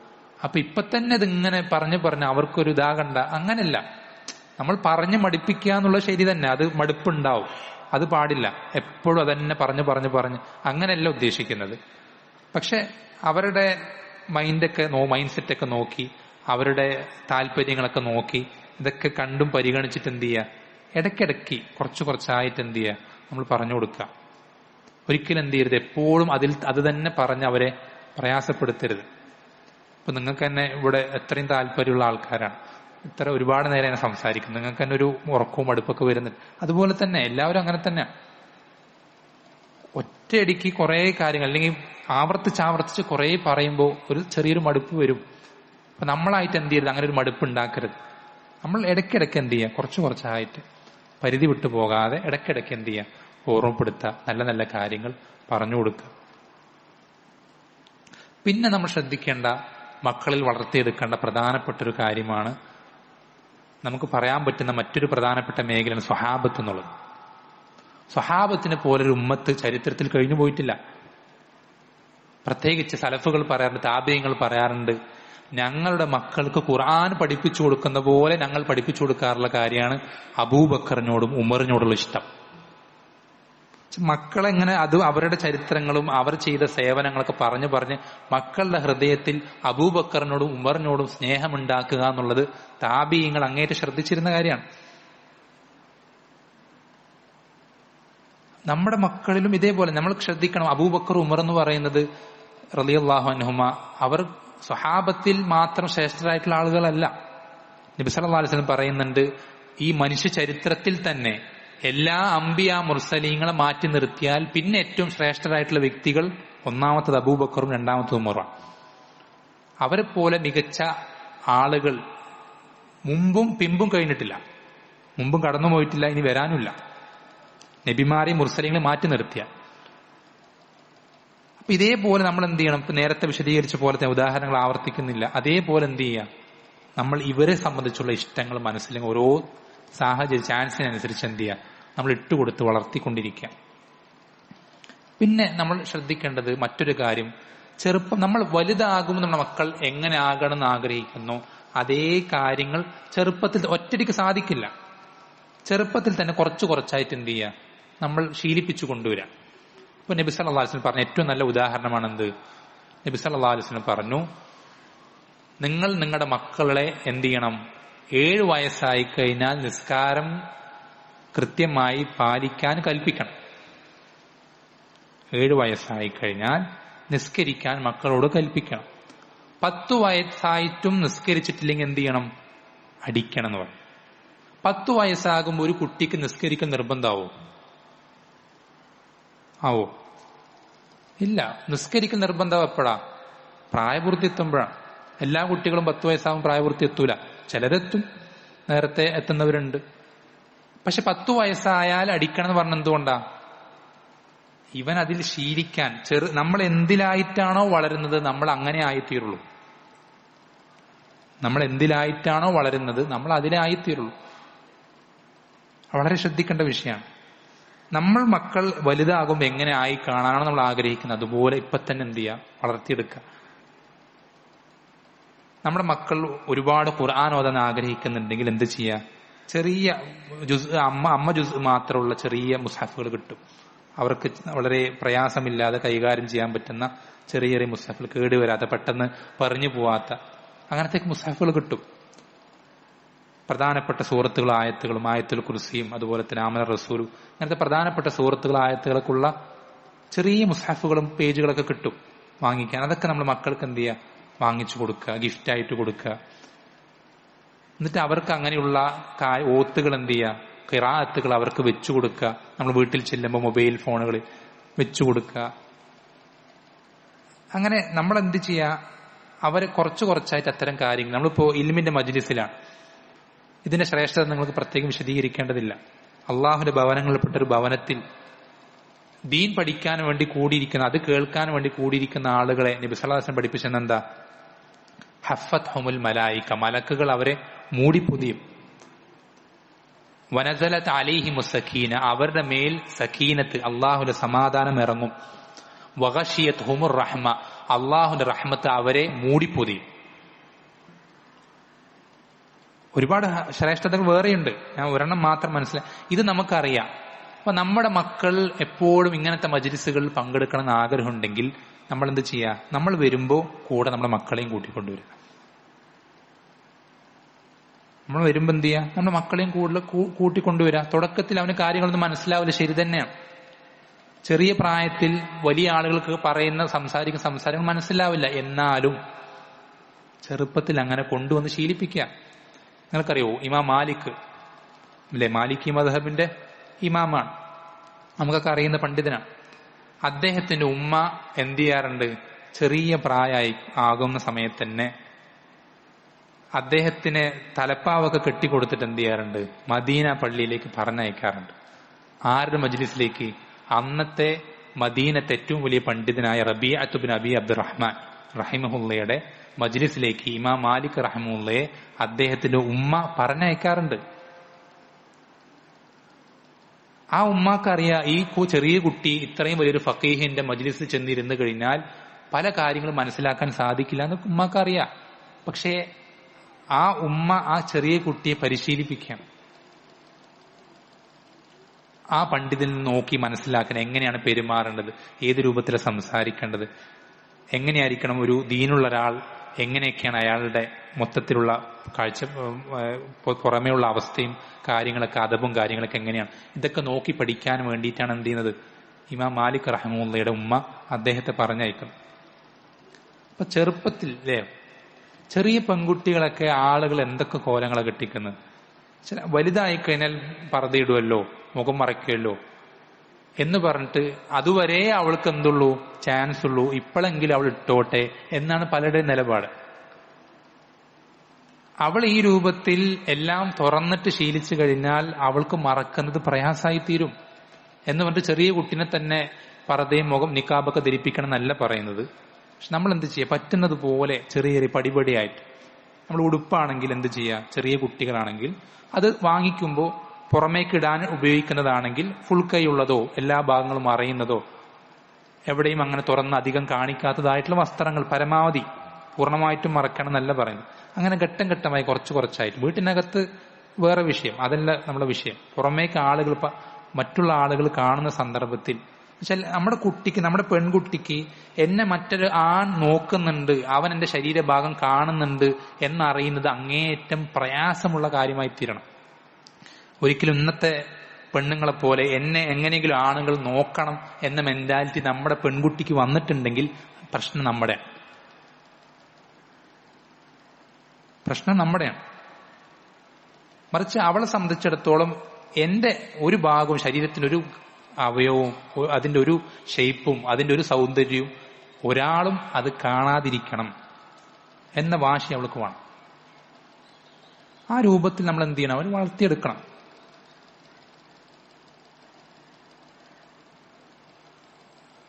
അപ്പൊ ഇപ്പൊ തന്നെ ഇതിങ്ങനെ പറഞ്ഞ് അവർക്കൊരു ഇതാകണ്ട. അങ്ങനല്ല, നമ്മൾ പറഞ്ഞ് മടുപ്പിക്കുക എന്നുള്ള ശരി തന്നെ, അത് മടുപ്പുണ്ടാവും, അത് പാടില്ല. എപ്പോഴും അതന്നെ പറഞ്ഞ് അങ്ങനെയല്ല ഉദ്ദേശിക്കുന്നത്. പക്ഷെ അവരുടെ മൈൻഡ് സെറ്റൊക്കെ നോക്കി, അവരുടെ താല്പര്യങ്ങളൊക്കെ നോക്കി, ഇതൊക്കെ കണ്ടും പരിഗണിച്ചിട്ട് എന്ത് ചെയ്യുക? ഇടയ്ക്കിടയ്ക്ക് കുറച്ചായിട്ട് എന്ത് ചെയ്യുക? നമ്മൾ പറഞ്ഞു കൊടുക്കുക. ഒരിക്കലും എന്ത് ചെയ്യരുത്, എപ്പോഴും അത് തന്നെ പറഞ്ഞ് അവരെ പ്രയാസപ്പെടുത്തരുത്. ഇപ്പൊ നിങ്ങൾക്ക് തന്നെ ഇവിടെ എത്രയും താല്പര്യമുള്ള ആൾക്കാരാണ്, ഇത്ര ഒരുപാട് നേരം ഞാൻ സംസാരിക്കുന്നു, നിങ്ങൾക്ക് തന്നെ ഒരു ഉറക്കവും മടുപ്പൊക്കെ വരുന്നുണ്ട്. അതുപോലെ തന്നെ എല്ലാവരും അങ്ങനെ തന്നെ ഒറ്റയടിക്ക് കുറെ കാര്യങ്ങൾ അല്ലെങ്കിൽ ആവർത്തിച്ച് കുറെ പറയുമ്പോൾ ഒരു ചെറിയൊരു മടുപ്പ് വരും. അപ്പൊ നമ്മളായിട്ട് എന്ത് ചെയ്യരുത്, അങ്ങനെ ഒരു മടുപ്പ് ഉണ്ടാക്കരുത്. നമ്മൾ ഇടയ്ക്കിടയ്ക്ക് എന്ത് ചെയ്യുക, കുറച്ചായിട്ട് പരിധി വിട്ടു പോകാതെ ഇടയ്ക്കിടയ്ക്ക് എന്ത് ചെയ്യുക, ഓർമ്മപ്പെടുത്തുക, നല്ല നല്ല കാര്യങ്ങൾ പറഞ്ഞു കൊടുക്കുക. പിന്നെ നമ്മൾ ശ്രദ്ധിക്കേണ്ട, മക്കളിൽ വളർത്തിയെടുക്കേണ്ട പ്രധാനപ്പെട്ട ഒരു കാര്യമാണ്, നമുക്ക് പറയാൻ പറ്റുന്ന മറ്റൊരു പ്രധാനപ്പെട്ട മേഖലയാണ് സ്വഹാബത്ത് എന്നുള്ളത്. സ്വഹാബത്തിനെ പോലൊരു ഉമ്മത്ത് ചരിത്രത്തിൽ കഴിഞ്ഞു പോയിട്ടില്ല. പ്രത്യേകിച്ച് സലഫുകൾ പറയാറുണ്ട്, താബിഈങ്ങൾ പറയാറുണ്ട്, ഞങ്ങളുടെ മക്കൾക്ക് ഖുർആൻ പഠിപ്പിച്ചു കൊടുക്കുന്ന പോലെ ഞങ്ങൾ പഠിപ്പിച്ചു കൊടുക്കാറുള്ള കാര്യമാണ് അബൂബക്കറിനോടും ഉമറിനോടുള്ള ഇഷ്ടം. മക്കളെങ്ങനെ അത് അവരുടെ ചരിത്രങ്ങളും അവർ ചെയ്ത സേവനങ്ങളൊക്കെ പറഞ്ഞ് മക്കളുടെ ഹൃദയത്തിൽ അബൂബക്കറിനോടും ഉമറിനോടും സ്നേഹമുണ്ടാക്കുക എന്നുള്ളത് താബിഈങ്ങൾ അങ്ങേറ്റം ശ്രദ്ധിച്ചിരുന്ന കാര്യമാണ്. നമ്മുടെ മക്കളിലും ഇതേപോലെ നമ്മൾ ശ്രദ്ധിക്കണം. അബൂബക്കർ ഉമർ എന്ന് പറയുന്നത് റളിയല്ലാഹു അൻഹുമ അവർ സ്വഹാബത്തിൽ മാത്രം ശ്രേഷ്ഠരായിട്ടുള്ള ആളുകളല്ല. നബി സല്ലല്ലാഹു അലൈഹി വസല്ലം പറയുന്നുണ്ട്, ഈ മനുഷ്യ ചരിത്രത്തിൽ തന്നെ എല്ലാ അംബിയ മുർസലീങ്ങളെ മാറ്റി നിർത്തിയാൽ പിന്നെ ഏറ്റവും ശ്രേഷ്ഠരായിട്ടുള്ള വ്യക്തികൾ ഒന്നാമത്തത് അബൂബക്കറും രണ്ടാമത്തത് ഉമറാണ്. അവരെ പോലെ മികച്ച ആളുകൾ മുമ്പും പിമ്പും കഴിഞ്ഞിട്ടില്ല, മുമ്പും കടന്നുപോയിട്ടില്ല, ഇനി വരാനുമില്ല. നബിമാരെയും മുർസലീങ്ങളെ മാറ്റി നിർത്തിയ. അപ്പൊ ഇതേപോലെ നമ്മൾ എന്ത് ചെയ്യണം, ഇപ്പൊ നേരത്തെ വിശദീകരിച്ച പോലത്തെ ഉദാഹരണങ്ങൾ ആവർത്തിക്കുന്നില്ല. അതേപോലെ എന്ത് ചെയ്യുക, നമ്മൾ ഇവരെ സംബന്ധിച്ചുള്ള ഇഷ്ടങ്ങൾ മനസ്സിലെങ്കിൽ ഓരോ സാഹചര്യ ചാൻസിനനുസരിച്ച് എന്ത് ചെയ്യുക, നമ്മൾ ഇട്ടുകൊടുത്ത് വളർത്തിക്കൊണ്ടിരിക്കുക. പിന്നെ നമ്മൾ ശ്രദ്ധിക്കേണ്ടത് മറ്റൊരു കാര്യം, ചെറുപ്പം നമ്മൾ വലുതാകുമ്പോൾ നമ്മുടെ മക്കൾ എങ്ങനെ ആകണം എന്ന് ആഗ്രഹിക്കുന്നു അതേ കാര്യങ്ങൾ ചെറുപ്പത്തിൽ ഒറ്റയ്ക്ക് സാധിക്കില്ല. ചെറുപ്പത്തിൽ തന്നെ കുറച്ചായിട്ട് എന്ത് ചെയ്യുക, നമ്മൾ ശീലിപ്പിച്ചു കൊണ്ടുവരാം. ഇപ്പൊ നബി സല്ലല്ലാഹു അലൈഹി വസല്ലം പറഞ്ഞ ഏറ്റവും നല്ല ഉദാഹരണമാണെന്ത്, നബി സല്ലല്ലാഹു അലൈഹി വസല്ലം പറഞ്ഞു, നിങ്ങൾ നിങ്ങളുടെ മക്കളെ എന്ത് ചെയ്യണം, 7 വയസ്സായി കഴിഞ്ഞാൽ നിസ്കാരം കൃത്യമായി പാലിക്കാൻ കൽപ്പിക്കണം. 7 വയസ്സായി കഴിഞ്ഞാൽ നിസ്കരിക്കാൻ മക്കളോട് കൽപ്പിക്കണം. 10 വയസ്സായിട്ടും നിസ്കരിച്ചിട്ടില്ലെങ്കിൽ എന്ത് ചെയ്യണം, അടിക്കണം എന്ന് പറയും. 10 വയസ്സാകുമ്പോൾ ഒരു കുട്ടിക്ക് നിസ്കരിക്കൽ നിർബന്ധമാവോ? ആവോ? ഇല്ല. നിസ്കരിക്കൽ നിർബന്ധം എപ്പോഴാ? പ്രായപൂർത്തി എത്തുമ്പോഴാണ്. എല്ലാ കുട്ടികളും 10 വയസ്സാകുമ്പോൾ പ്രായപൂർത്തി എത്തൂല, ചിലരെത്തും, നേരത്തെ എത്തുന്നവരുണ്ട്. പക്ഷെ 10 വയസ്സായാൽ അടിക്കണം എന്ന് പറഞ്ഞ എന്തുകൊണ്ടാ? ഇവൻ അതിൽ ശീലിക്കാൻ, നമ്മൾ എന്തിലായിട്ടാണോ വളരുന്നത് നമ്മൾ അങ്ങനെ ആയിത്തീരുള്ളൂ. നമ്മൾ എന്തിലായിട്ടാണോ വളരുന്നത് നമ്മൾ അതിലായിത്തീരുള്ളൂ. വളരെ ശ്രദ്ധിക്കേണ്ട വിഷയമാണ്. നമ്മൾ മക്കൾ വലുതാകുമ്പോൾ എങ്ങനെ ആയി കാണാനാണ് നമ്മൾ ആഗ്രഹിക്കുന്നത്, അതുപോലെ ഇപ്പൊ തന്നെ എന്ത് ചെയ്യുക, വളർത്തിയെടുക്കുക. നമ്മുടെ മക്കൾ ഒരുപാട് ഖുർആൻ ഓതാൻ ആഗ്രഹിക്കുന്നുണ്ടെങ്കിൽ എന്ത് ചെയ്യുക, ചെറിയ അമ്മ ജുസ് മാത്രമുള്ള ചെറിയ മുസ്ഹഫുകൾ കിട്ടും. അവർക്ക് വളരെ പ്രയാസമില്ലാതെ കൈകാര്യം ചെയ്യാൻ പറ്റുന്ന ചെറിയ മുസ്ഹഫുകൾ, കേടുവരാത്ത, പെട്ടെന്ന് പറഞ്ഞു പോവാത്ത അങ്ങനത്തെ മുസ്ഹഫുകൾ കിട്ടും. പ്രധാനപ്പെട്ട സൂറത്തുകളും ആയത്തുകളും, ആയത്തുൽ കുർസിയും അതുപോലെ തന്നെ ആമന റസൂലും, അങ്ങനത്തെ പ്രധാനപ്പെട്ട സൂറത്തുകൾ ആയത്തുകൾക്കുള്ള ചെറിയ മുസ്ഹഫുകളും പേജുകളൊക്കെ കിട്ടും വാങ്ങിക്കാൻ. അതൊക്കെ നമ്മൾ മക്കൾക്ക് എന്ത് ചെയ്യുക, വാങ്ങിച്ചു കൊടുക്കുക, ഗിഫ്റ്റായിട്ട് കൊടുക്കുക. എന്നിട്ട് അവർക്ക് അങ്ങനെയുള്ള ഓത്തുകൾ എന്ത് ചെയ്യുക, ഖിറാഅത്തുകൾ അവർക്ക് വെച്ചു കൊടുക്കുക. നമ്മൾ വീട്ടിൽ ചെല്ലുമ്പോൾ മൊബൈൽ ഫോണുകളിൽ വെച്ചു കൊടുക്കുക. അങ്ങനെ നമ്മൾ എന്ത് ചെയ്യുക, അവരെ കുറച്ചായിട്ട് അത്തരം കാര്യങ്ങൾ. നമ്മളിപ്പോ ഇൽമിന്റെ മജ്ലിസിലാണ്, ഇതിന്റെ ശ്രേഷ്ഠത നിങ്ങൾക്ക് പ്രത്യേകം വിശദീകരിക്കേണ്ടതില്ല. അള്ളാഹുവിന്റെ ഭവനങ്ങളിൽപ്പെട്ടൊരു ഭവനത്തിൽ ദീൻ പഠിക്കാൻ വേണ്ടി കൂടിയിരിക്കുന്ന, അത് കേൾക്കാൻ വേണ്ടി കൂടിയിരിക്കുന്ന ആളുകളെ നബി സല്ലല്ലാഹു അലൈഹി വസല്ലം പഠിപ്പിച്ചെന്താ, ഹഫത്ഹുമുൽ മലായിക, മലക്കുകൾ അവരെ മൂടിപ്പൊതിയും. വനസലത് അലൈഹിമുസ് സക്കീന, അവരുടെ മേൽ സക്കീനത്ത്, അള്ളാഹുവിന്റെ സമാധാനം ഇറങ്ങും. വഗശിയത്ഹുമുർ റഹ്മ, അള്ളാഹുവിന്റെ റഹ്മത്ത് അവരെ മൂടിപ്പൊതിയും. ഒരുപാട് ശ്രേഷ്ഠതകൾ വേറെയുണ്ട്, ഞാൻ ഒരെണ്ണം മാത്രം മനസ്സിലായി. ഇത് നമുക്കറിയാം. അപ്പൊ നമ്മുടെ മക്കൾ എപ്പോഴും ഇങ്ങനത്തെ മജ്ലിസുകളിൽ പങ്കെടുക്കണം എന്ന് ആഗ്രഹമുണ്ടെങ്കിൽ നമ്മൾ എന്ത് ചെയ്യുക, നമ്മൾ വരുമ്പോൾ കൂടെ നമ്മുടെ മക്കളെയും കൂട്ടിക്കൊണ്ടുവരിക. നമ്മൾ വരുമ്പോൾ എന്ത് ചെയ്യുക, നമ്മുടെ മക്കളെയും കൂടുതൽ കൂട്ടിക്കൊണ്ടുവരിക. തുടക്കത്തിൽ അവന് കാര്യങ്ങളൊന്നും മനസ്സിലാവില്ല, ശരി തന്നെയാണ്. ചെറിയ പ്രായത്തിൽ വലിയ ആളുകൾക്ക് പറയുന്ന സംസാരിക്കുന്ന മനസ്സിലാവില്ല. എന്നാലും ചെറുപ്പത്തിൽ അങ്ങനെ കൊണ്ടുവന്ന് ശീലിപ്പിക്കുക. നിങ്ങൾക്കറിയോ ഇമാം മാലിക് അല്ലെ? മാലിക്കി മദ്ഹബിന്റെ ഇമാമാണ്, നമുക്കൊക്കെ അറിയുന്ന പണ്ഡിതനാണ്. അദ്ദേഹത്തിന്റെ ഉമ്മ എന്ത് ചെയ്യാറുണ്ട്? ചെറിയ പ്രായമായി ആകുന്ന സമയത്ത് തന്നെ അദ്ദേഹത്തിന് തലപ്പാവൊക്കെ കെട്ടിക്കൊടുത്തിട്ട് എന്ത് ചെയ്യാറുണ്ട്? മദീന പള്ളിയിലേക്ക് പറഞ്ഞയക്കാറുണ്ട്. ആരുടെ മജ്ലിസിലേക്ക്? അന്നത്തെ മദീനത്തെ ഏറ്റവും വലിയ പണ്ഡിതനായ റബീഅത്ത് ബിൻ അബി അബ്ദുറഹ്മാൻ റഹിമഹുള്ളയുടെ മജ്ലിസിലേക്ക് ഇമാം മാലിക് റഹിമഹുള്ളയെ അദ്ദേഹത്തിന്റെ ഉമ്മ പറഞ്ഞയക്കാറുണ്ട്. ആ ഉമ്മാക്കറിയാം ഈ ചെറിയ കുട്ടി ഇത്രയും വലിയൊരു ഫക്കീഹിന്റെ മജ്ലിസിൽ ചെന്നിരുന്നു കഴിഞ്ഞാൽ പല കാര്യങ്ങളും മനസ്സിലാക്കാൻ സാധിക്കില്ല എന്ന് ഉമ്മാക്കറിയാം. പക്ഷേ ആ ഉമ്മ ആ ചെറിയ കുട്ടിയെ പരിശീലിപ്പിക്കാം, ആ പണ്ഡിതൻ നോക്കി മനസ്സിലാക്കാൻ എങ്ങനെയാണ് പെരുമാറേണ്ടത്, ഏത് രൂപത്തിൽ സംസാരിക്കേണ്ടത്, എങ്ങനെയായിരിക്കണം ഒരു ദീനുള്ള ഒരാൾ, എങ്ങനെയൊക്കെയാണ് അയാളുടെ മൊത്തത്തിലുള്ള കാഴ്ച, പുറമേയുള്ള അവസ്ഥയും കാര്യങ്ങളൊക്കെ, അദബും കാര്യങ്ങളൊക്കെ എങ്ങനെയാണ്, ഇതൊക്കെ നോക്കി പഠിക്കാൻ വേണ്ടിയിട്ടാണ് എന്ത് ചെയ്യുന്നത്? ഇമാം മാലിക് റഹിമഹുള്ളയുടെ ഉമ്മ അദ്ദേഹത്തെ പറഞ്ഞയക്കും. അപ്പൊ ചെറുപ്പത്തിൽ അല്ലേ, ചെറിയ പെൺകുട്ടികളൊക്കെ ആളുകൾ എന്തൊക്കെ കോലങ്ങളെ കെട്ടിക്കുന്നത്. വലുതായി കഴിഞ്ഞാൽ പർദ്ദയിടുമല്ലോ, മുഖം മറയ്ക്കുമല്ലോ എന്ന് പറഞ്ഞിട്ട് അതുവരെ അവൾക്ക് എന്തുള്ളൂ? ചാൻസ് ഉള്ളൂ, ഇപ്പോഴെങ്കിലും അവൾ ഇട്ടോട്ടെ എന്നാണ് പലരുടെയും നിലപാട്. അവൾ ഈ രൂപത്തിൽ എല്ലാം തുറന്നിട്ട് ശീലിച്ചു കഴിഞ്ഞാൽ അവൾക്ക് മറക്കുന്നത് പ്രയാസമായി തീരും എന്ന് പറഞ്ഞിട്ട് ചെറിയ കുട്ടിനെ തന്നെ പർദ്ദയും മുഖം നിക്കാബൊക്കെ ധരിപ്പിക്കണം എന്നല്ല പറയുന്നത്. പക്ഷെ നമ്മൾ എന്ത് ചെയ്യുക? പറ്റുന്നത് പോലെ ചെറിയ ചെറിയ പടിപടിയായിട്ട് നമ്മൾ ഉടുപ്പാണെങ്കിൽ എന്ത് ചെയ്യുക? ചെറിയ കുട്ടികളാണെങ്കിൽ അത് വാങ്ങിക്കുമ്പോൾ പുറമേക്കിടാൻ ഉപയോഗിക്കുന്നതാണെങ്കിൽ ഫുൾ കൈ ഉള്ളതോ എല്ലാ ഭാഗങ്ങളും അറിയുന്നതോ എവിടെയും അങ്ങനെ തുറന്ന് അധികം കാണിക്കാത്തതായിട്ടുള്ള വസ്ത്രങ്ങൾ പരമാവധി പൂർണ്ണമായിട്ടും മറക്കണം എന്നല്ല പറയുന്നത്. അങ്ങനെ ഘട്ടം ഘട്ടമായി കുറച്ച് കുറച്ചായിട്ട് വീട്ടിനകത്ത് വേറെ വിഷയം, അതല്ല നമ്മുടെ വിഷയം. പുറമേക്ക് ആളുകൾ, മറ്റുള്ള ആളുകൾ കാണുന്ന സന്ദർഭത്തിൽ നമ്മുടെ കുട്ടിക്ക്, നമ്മുടെ പെൺകുട്ടിക്ക് എന്നെ മറ്റൊരു ആൺ നോക്കുന്നുണ്ട്, അവൻ എന്റെ ശരീരഭാഗം കാണുന്നുണ്ട് എന്നറിയുന്നത് അങ്ങേയറ്റം പ്രയാസമുള്ള കാര്യമായി തീരണം. ഒരിക്കലും ഇന്നത്തെ പെണ്ണുങ്ങളെ പോലെ എന്നെ എങ്ങനെയെങ്കിലും ആണുങ്ങൾ നോക്കണം എന്ന മെന്റാലിറ്റി നമ്മുടെ പെൺകുട്ടിക്ക് വന്നിട്ടുണ്ടെങ്കിൽ പ്രശ്നം നമ്മുടെയാണ്. മറിച്ച് അവളെ സംബന്ധിച്ചിടത്തോളം എന്റെ ഒരു ഭാഗവും, ശരീരത്തിന്റെ ഒരു അവയവവും, അതിന്റെ ഒരു ഷേപ്പും അതിന്റെ ഒരു സൗന്ദര്യവും ഒരാളും അത് കാണാതിരിക്കണം എന്ന വാശി അവൾക്ക് വേണം. ആ രൂപത്തിൽ നമ്മൾ എന്ത് ചെയ്യണം? അവർ വളർത്തിയെടുക്കണം.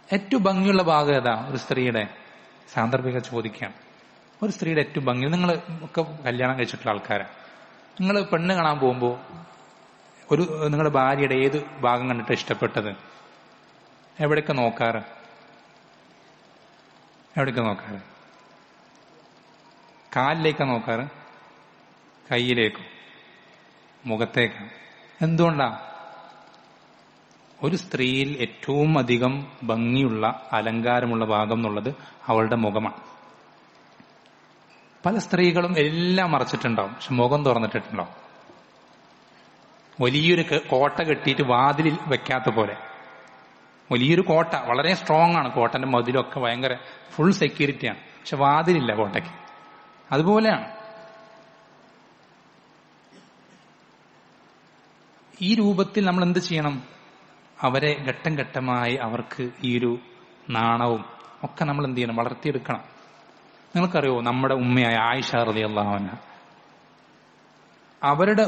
ഏറ്റവും ഭംഗിയുള്ള ഭാഗം ഏതാ ഒരു സ്ത്രീയുടെ? സാന്ദർഭിക ചോദിക്കുകയാണ്. ഒരു സ്ത്രീയുടെ ഏറ്റവും ഭംഗി, നിങ്ങൾ ഒക്കെ കല്യാണം കഴിച്ചിട്ടുള്ള ആൾക്കാരാണ്, നിങ്ങൾ പെണ്ണ് കാണാൻ പോകുമ്പോൾ നിങ്ങളുടെ ഭാര്യയുടെ ഏത് ഭാഗം കണ്ടിട്ട് ഇഷ്ടപ്പെട്ടത്? എവിടെയൊക്കെ നോക്കാറ്? കാലിലേക്കാ നോക്കാറ്? കയ്യിലേക്കോ? മുഖത്തേക്കാ? എന്തുകൊണ്ടാ? ഒരു സ്ത്രീയിൽ ഏറ്റവും അധികം ഭംഗിയുള്ള അലങ്കാരമുള്ള ഭാഗം എന്നുള്ളത് അവളുടെ മുഖമാണ്. പല സ്ത്രീകളും എല്ലാം മറച്ചിട്ടുണ്ടാവും, പക്ഷെ മുഖം തുറന്നിട്ടിട്ടുണ്ടാവും. വലിയൊരു കോട്ട കെട്ടിയിട്ട് വാതിലിൽ വെക്കാത്ത പോലെ. വലിയൊരു കോട്ട, വളരെ സ്ട്രോങ് ആണ്, കോട്ടന്റെ മതിലൊക്കെ ഭയങ്കര ഫുൾ സെക്യൂരിറ്റിയാണ്, പക്ഷെ വാതിലില്ല കോട്ടയ്ക്ക്. അതുപോലെയാണ് ഈ രൂപത്തിൽ നമ്മൾ എന്ത് ചെയ്യണം? അവരെ ഘട്ടം ഘട്ടമായി അവർക്ക് ഈ ഒരു നാണവും ഒക്കെ നമ്മൾ എന്ത് ചെയ്യണം? വളർത്തിയെടുക്കണം. നിങ്ങൾക്കറിയോ, നമ്മുടെ ഉമ്മയായ ആയിഷ റളിയല്ലാഹു അൻഹ, അവരുടെ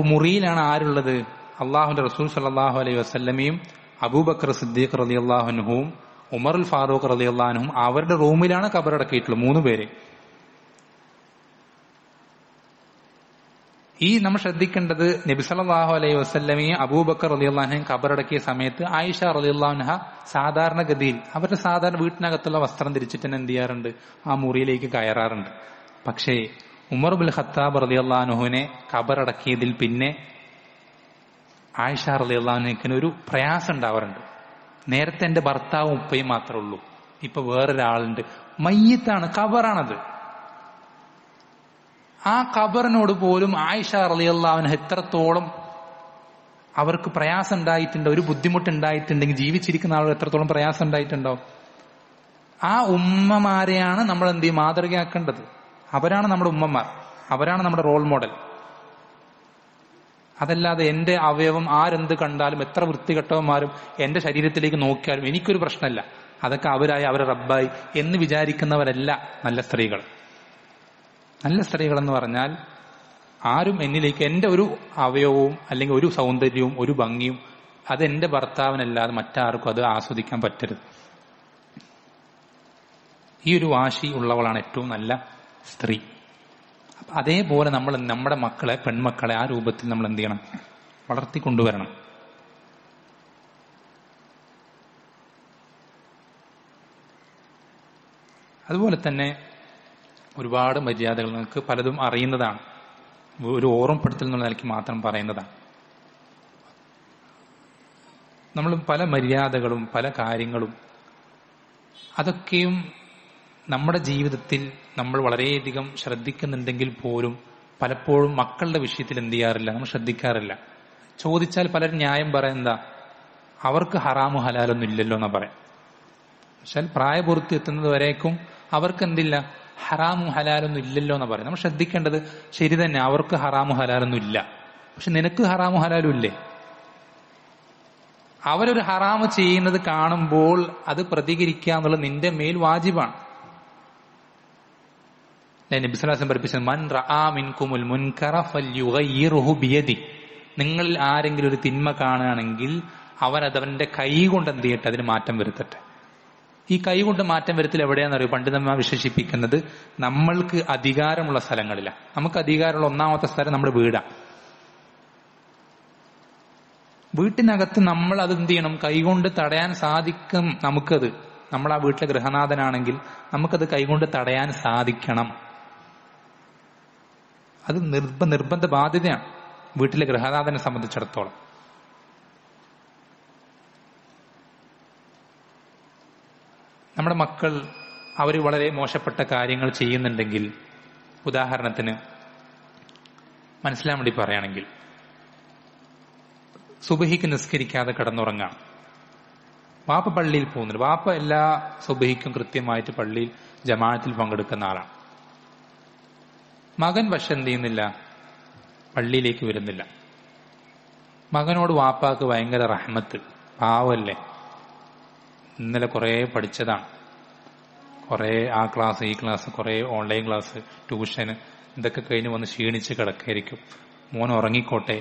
മുറിയിലാണ് ആരുള്ളത്? അള്ളാഹുന്റെ റസൂൽ സല്ലല്ലാഹു അലൈഹി വസല്ലമയും അബൂബക്കർ സിദ്ദീഖ് റളിയല്ലാഹു അൻഹുവും ഉമറുൽ ഫാറൂഖ് റളിയല്ലാഹു അൻഹും അവരുടെ റൂമിലാണ് ഖബറടക്കിയിട്ടുള്ളത്, 3 പേര്. ഈ നമ്മൾ ശ്രദ്ധിക്കേണ്ടത്, നബി സല്ലല്ലാഹു അലൈഹി വസല്ലമയും അബൂബക്കർ റളിയല്ലാഹു അൻഹും ഖബറടക്കിയ സമയത്ത് ആയിഷ റളിയല്ലാഹു അൻഹ സാധാരണഗതിയിൽ അവരുടെ സാധാരണ വീട്ടിനകത്തുള്ള വസ്ത്രം ധരിച്ചിട്ട് തന്നെ എന്ത് ചെയ്യാറുണ്ട്? ആ മുറിയിലേക്ക് കയറാറുണ്ട്. പക്ഷേ ഉമർ ബിൻ ഖത്താബ് റളിയല്ലാഹു അൻഹുവിനെ ഖബറടക്കിയതിൽ പിന്നെ ആയിഷ റളിയല്ലാഹു അൻഹയ്ക്ക് ഒരു പ്രയാസം ഉണ്ടാവാറുണ്ട്. നേരത്തെ എന്റെ ഭർത്താവും ഉപ്പയും മാത്രമേ ഉള്ളൂ, ഇപ്പൊ വേറൊരാളുണ്ട്, മയ്യിത്താണ്, ഖബറാണത്. ആ ഖബറിനോട് പോലും ആയിഷ റളിയല്ലാഹു അൻഹ എത്രത്തോളം അവർക്ക് പ്രയാസം ഉണ്ടായിട്ടുണ്ട്, ഒരു ബുദ്ധിമുട്ടുണ്ടായിട്ടുണ്ടെങ്കിൽ ജീവിച്ചിരിക്കുന്ന ആളുകൾ എത്രത്തോളം പ്രയാസം ഉണ്ടായിട്ടുണ്ടാവും. ആ ഉമ്മമാരെയാണ് നമ്മൾ എന്ത് ചെയ്യും? മാതൃകയാക്കേണ്ടത്. അവരാണ് നമ്മുടെ ഉമ്മമാർ, അവരാണ് നമ്മുടെ റോൾ മോഡൽ. അതല്ലാതെ എന്റെ അവയവം ആരെന്ത് കണ്ടാലും എത്ര വൃത്തികെട്ടവന്മാരും എന്റെ ശരീരത്തിലേക്ക് നോക്കിയാലും എനിക്കൊരു പ്രശ്നമല്ല, അതൊക്കെ അവരായി അവരെ റബ്ബായി എന്ന് വിചാരിക്കുന്നവരല്ല നല്ല സ്ത്രീകൾ. നല്ല സ്ത്രീകൾ എന്ന് പറഞ്ഞാൽ ആരും എന്നിലേക്ക് എന്റെ ഒരു അവയവവും അല്ലെങ്കിൽ ഒരു സൗന്ദര്യവും ഒരു ഭംഗിയും അത് എന്റെ ഭർത്താവിനല്ലാതെ മറ്റാർക്കും അത് ആസ്വദിക്കാൻ പറ്റരുത്. ഈ ഒരു വാശി ഉള്ളവളാണ് ഏറ്റവും നല്ല സ്ത്രീ. അതേപോലെ നമ്മൾ നമ്മുടെ മക്കളെ, പെൺമക്കളെ ആ രൂപത്തിൽ നമ്മൾ എന്ത് ചെയ്യണം? വളർത്തിക്കൊണ്ടുവരണം. അതുപോലെ തന്നെ ഒരുപാട് മര്യാദകൾ നിങ്ങൾക്ക് പലതും അറിയുന്നതാണ്, ഒരു ഓർമ്മപ്പെടുത്തൽ എന്നുള്ള നിലയ്ക്ക് മാത്രം പറയുന്നതാണ്. നമ്മൾ പല മര്യാദകളും പല കാര്യങ്ങളും അതൊക്കെയും നമ്മുടെ ജീവിതത്തിൽ നമ്മൾ വളരെയധികം ശ്രദ്ധിക്കുന്നുണ്ടെങ്കിൽ പോലും പലപ്പോഴും മക്കളുടെ വിഷയത്തിൽ എന്ത് ചെയ്യാറില്ല, നമ്മൾ ശ്രദ്ധിക്കാറില്ല. ചോദിച്ചാൽ പലരും ന്യായം പറയുന്നതാ, അവർക്ക് ഹറാമു ഹലാലൊന്നും ഇല്ലല്ലോ എന്നാ പറയാം. പക്ഷെ പ്രായപൂർത്തി എത്തുന്നത് വരേക്കും അവർക്ക് എന്തില്ല, ഹറാമു ഹലാലൊന്നും ഇല്ലല്ലോ എന്നാ പറയാം. നമ്മൾ ശ്രദ്ധിക്കേണ്ടത് ശരി തന്നെ, അവർക്ക് ഹറാമു ഹലാലൊന്നും ഇല്ല, പക്ഷെ നിനക്ക് ഹറാമു ഹലാലും ഇല്ലേ? അവരൊരു ഹറാമ് ചെയ്യുന്നത് കാണുമ്പോൾ അത് പ്രതികരിക്കുക എന്നുള്ളത് നിന്റെ മേൽ വാജിബാണ്. നബി സ്വല്ലല്ലാഹു അലൈഹി വസല്ലം പഠിപ്പിച്ചത് മൻ റആ മിൻകുമുൽ മുൻകറ ഫൽയുഗയ്യിർഹു ബിയദി. നിങ്ങളിൽ ആരെങ്കിലും ഒരു തിന്മ കാണുകയാണെങ്കിൽ അവനവന്റെ കൈ കൊണ്ട് എന്ത് ചെയ്യട്ടെ, അതിന് മാറ്റം വരുത്തട്ടെ. ഈ കൈ കൊണ്ട് മാറ്റം വരുത്തൽ എവിടെയാണെന്നറിയോ? പണ്ഡിതന്മാർ വിശേഷിപ്പിക്കുന്നത് നമ്മൾക്ക് അധികാരമുള്ള സ്ഥലങ്ങളിലാണ്. നമുക്ക് അധികാരമുള്ള ഒന്നാമത്തെ സ്ഥലം നമ്മുടെ വീടാണ്. വീട്ടിനകത്ത് നമ്മൾ അത് എന്ത് ചെയ്യണം? കൈകൊണ്ട് തടയാൻ സാധിക്കും നമുക്കത്. നമ്മൾ ആ വീട്ടിലെ ഗൃഹനാഥനാണെങ്കിൽ നമുക്കത് കൈകൊണ്ട് തടയാൻ സാധിക്കണം. അത് നിർബന്ധ ബാധ്യതയാണ് വീട്ടിലെ ഗൃഹനാഥനെ സംബന്ധിച്ചിടത്തോളം. നമ്മുടെ മക്കൾ അവർ വളരെ മോശപ്പെട്ട കാര്യങ്ങൾ ചെയ്യുന്നുണ്ടെങ്കിൽ, ഉദാഹരണത്തിന് മനസ്സിലാൻ വേണ്ടി പറയുകയാണെങ്കിൽ, സുബഹിക്ക് നിസ്കരിക്കാതെ കിടന്നുറങ്ങാം. വാപ്പ പള്ളിയിൽ പോകുന്നുണ്ട്, വാപ്പ എല്ലാ സുബഹിക്കും കൃത്യമായിട്ട് പള്ളിയിൽ ജമാഅത്തിൽ പങ്കെടുക്കുന്ന ആളാണ്. മകൻ പക്ഷെ എന്ത് ചെയ്യുന്നില്ല, പള്ളിയിലേക്ക് വരുന്നില്ല. മകനോട് വാപ്പാക്ക് ഭയങ്കര റഹ്മത്ത്, പാവല്ലേ, ഇന്നലെ കുറേ പഠിച്ചതാണ്, കുറേ ആ ക്ലാസ് ഈ ക്ലാസ്, കുറേ ഓൺലൈൻ ക്ലാസ്, ട്യൂഷന്, ഇതൊക്കെ കഴിഞ്ഞ് വന്ന് ക്ഷീണിച്ച് കിടക്കായിരിക്കും, മോൻ ഉറങ്ങിക്കോട്ടെ.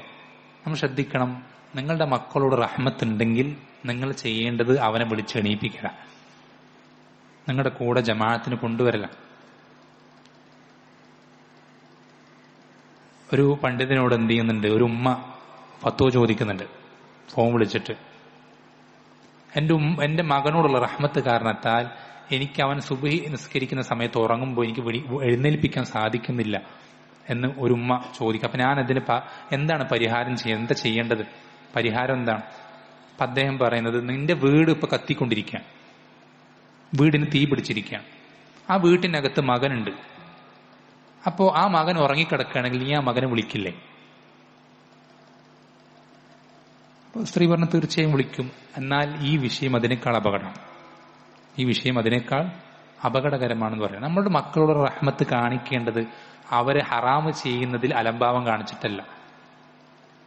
നമ്മൾ ശ്രദ്ധിക്കണം, നിങ്ങളുടെ മക്കളോട് റഹ്മത്തുണ്ടെങ്കിൽ നിങ്ങൾ ചെയ്യേണ്ടത് അവനെ വിളിച്ചെണീപ്പിക്കുക, നിങ്ങളുടെ കൂടെ ജമാഅത്തിന് കൊണ്ടുവരില്ല. ഒരു പണ്ഡിതനോട് എന്ത് ചെയ്യുന്നുണ്ട്, ഒരു ഉമ്മ ഫത്വ ചോദിക്കുന്നുണ്ട് ഫോൺ വിളിച്ചിട്ട്, എന്റെ മകനോടുള്ള റഹ്മത്ത് കാരണത്താൽ എനിക്ക് അവൻ സുബ്ഹി നിസ്കരിക്കുന്ന സമയത്ത് ഉറങ്ങുമ്പോൾ എനിക്ക് എഴുന്നേൽപ്പിക്കാൻ സാധിക്കുന്നില്ല എന്ന് ഒരു ഉമ്മ ചോദിക്കും. അപ്പൊ ഞാൻ അതിന് എന്താണ് പരിഹാരം ചെയ്യുന്നത്, എന്താ ചെയ്യേണ്ടത്, പരിഹാരം എന്താണ്? അപ്പൊ അദ്ദേഹം പറയുന്നത്, നിന്റെ വീട് ഇപ്പൊ കത്തിക്കൊണ്ടിരിക്കുകയാണ്, വീടിന് തീ പിടിച്ചിരിക്കുകയാണ്, ആ വീട്ടിനകത്ത് മകനുണ്ട്. അപ്പോ ആ മകൻ ഉറങ്ങിക്കിടക്കുകയാണെങ്കിൽ നീ ആ മകനെ വിളിക്കില്ലേ? സ്ത്രീ പറഞ്ഞു, തീർച്ചയായും വിളിക്കും. എന്നാൽ ഈ വിഷയം അതിനേക്കാൾ അപകടമാണ്, ഈ വിഷയം അതിനേക്കാൾ അപകടകരമാണെന്ന് പറയാം. നമ്മളുടെ മക്കളോട് റഹ്മത്ത് കാണിക്കേണ്ടത് അവരെ ഹറാമ് ചെയ്യുന്നതിൽ അലംഭാവം കാണിച്ചിട്ടല്ല,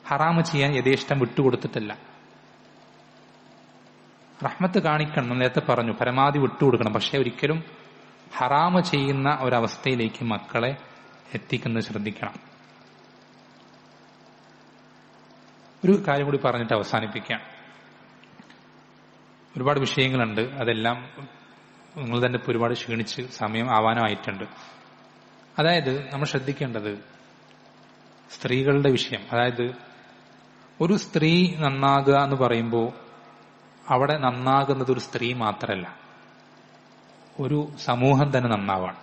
ഹറാമ് ചെയ്യാൻ യഥേഷ്ടം വിട്ടുകൊടുത്തിട്ടല്ല. റഹ്മത്ത് കാണിക്കണം, നേരത്തെ പറഞ്ഞു, പരമാവധി വിട്ടുകൊടുക്കണം. പക്ഷെ ഒരിക്കലും ഹറാമ് ചെയ്യുന്ന ഒരവസ്ഥയിലേക്ക് മക്കളെ എത്തിക്കുന്നത് ശ്രദ്ധിക്കണം. ഒരു കാര്യം കൂടി പറഞ്ഞിട്ട് അവസാനിപ്പിക്കാം. ഒരുപാട് വിഷയങ്ങളുണ്ട്, അതെല്ലാം നിങ്ങൾ തന്നെ ഇപ്പോൾ ഒരുപാട് ക്ഷീണിച്ച് സമയം ആവാനായിട്ടുണ്ട്. അതായത് നമ്മൾ ശ്രദ്ധിക്കേണ്ടത് സ്ത്രീകളുടെ വിഷയം. അതായത് ഒരു സ്ത്രീ നന്നാകുക എന്ന് പറയുമ്പോൾ അവിടെ നന്നാകുന്നത് ഒരു സ്ത്രീ മാത്രമല്ല, ഒരു സമൂഹം തന്നെ നന്നാവാണ്.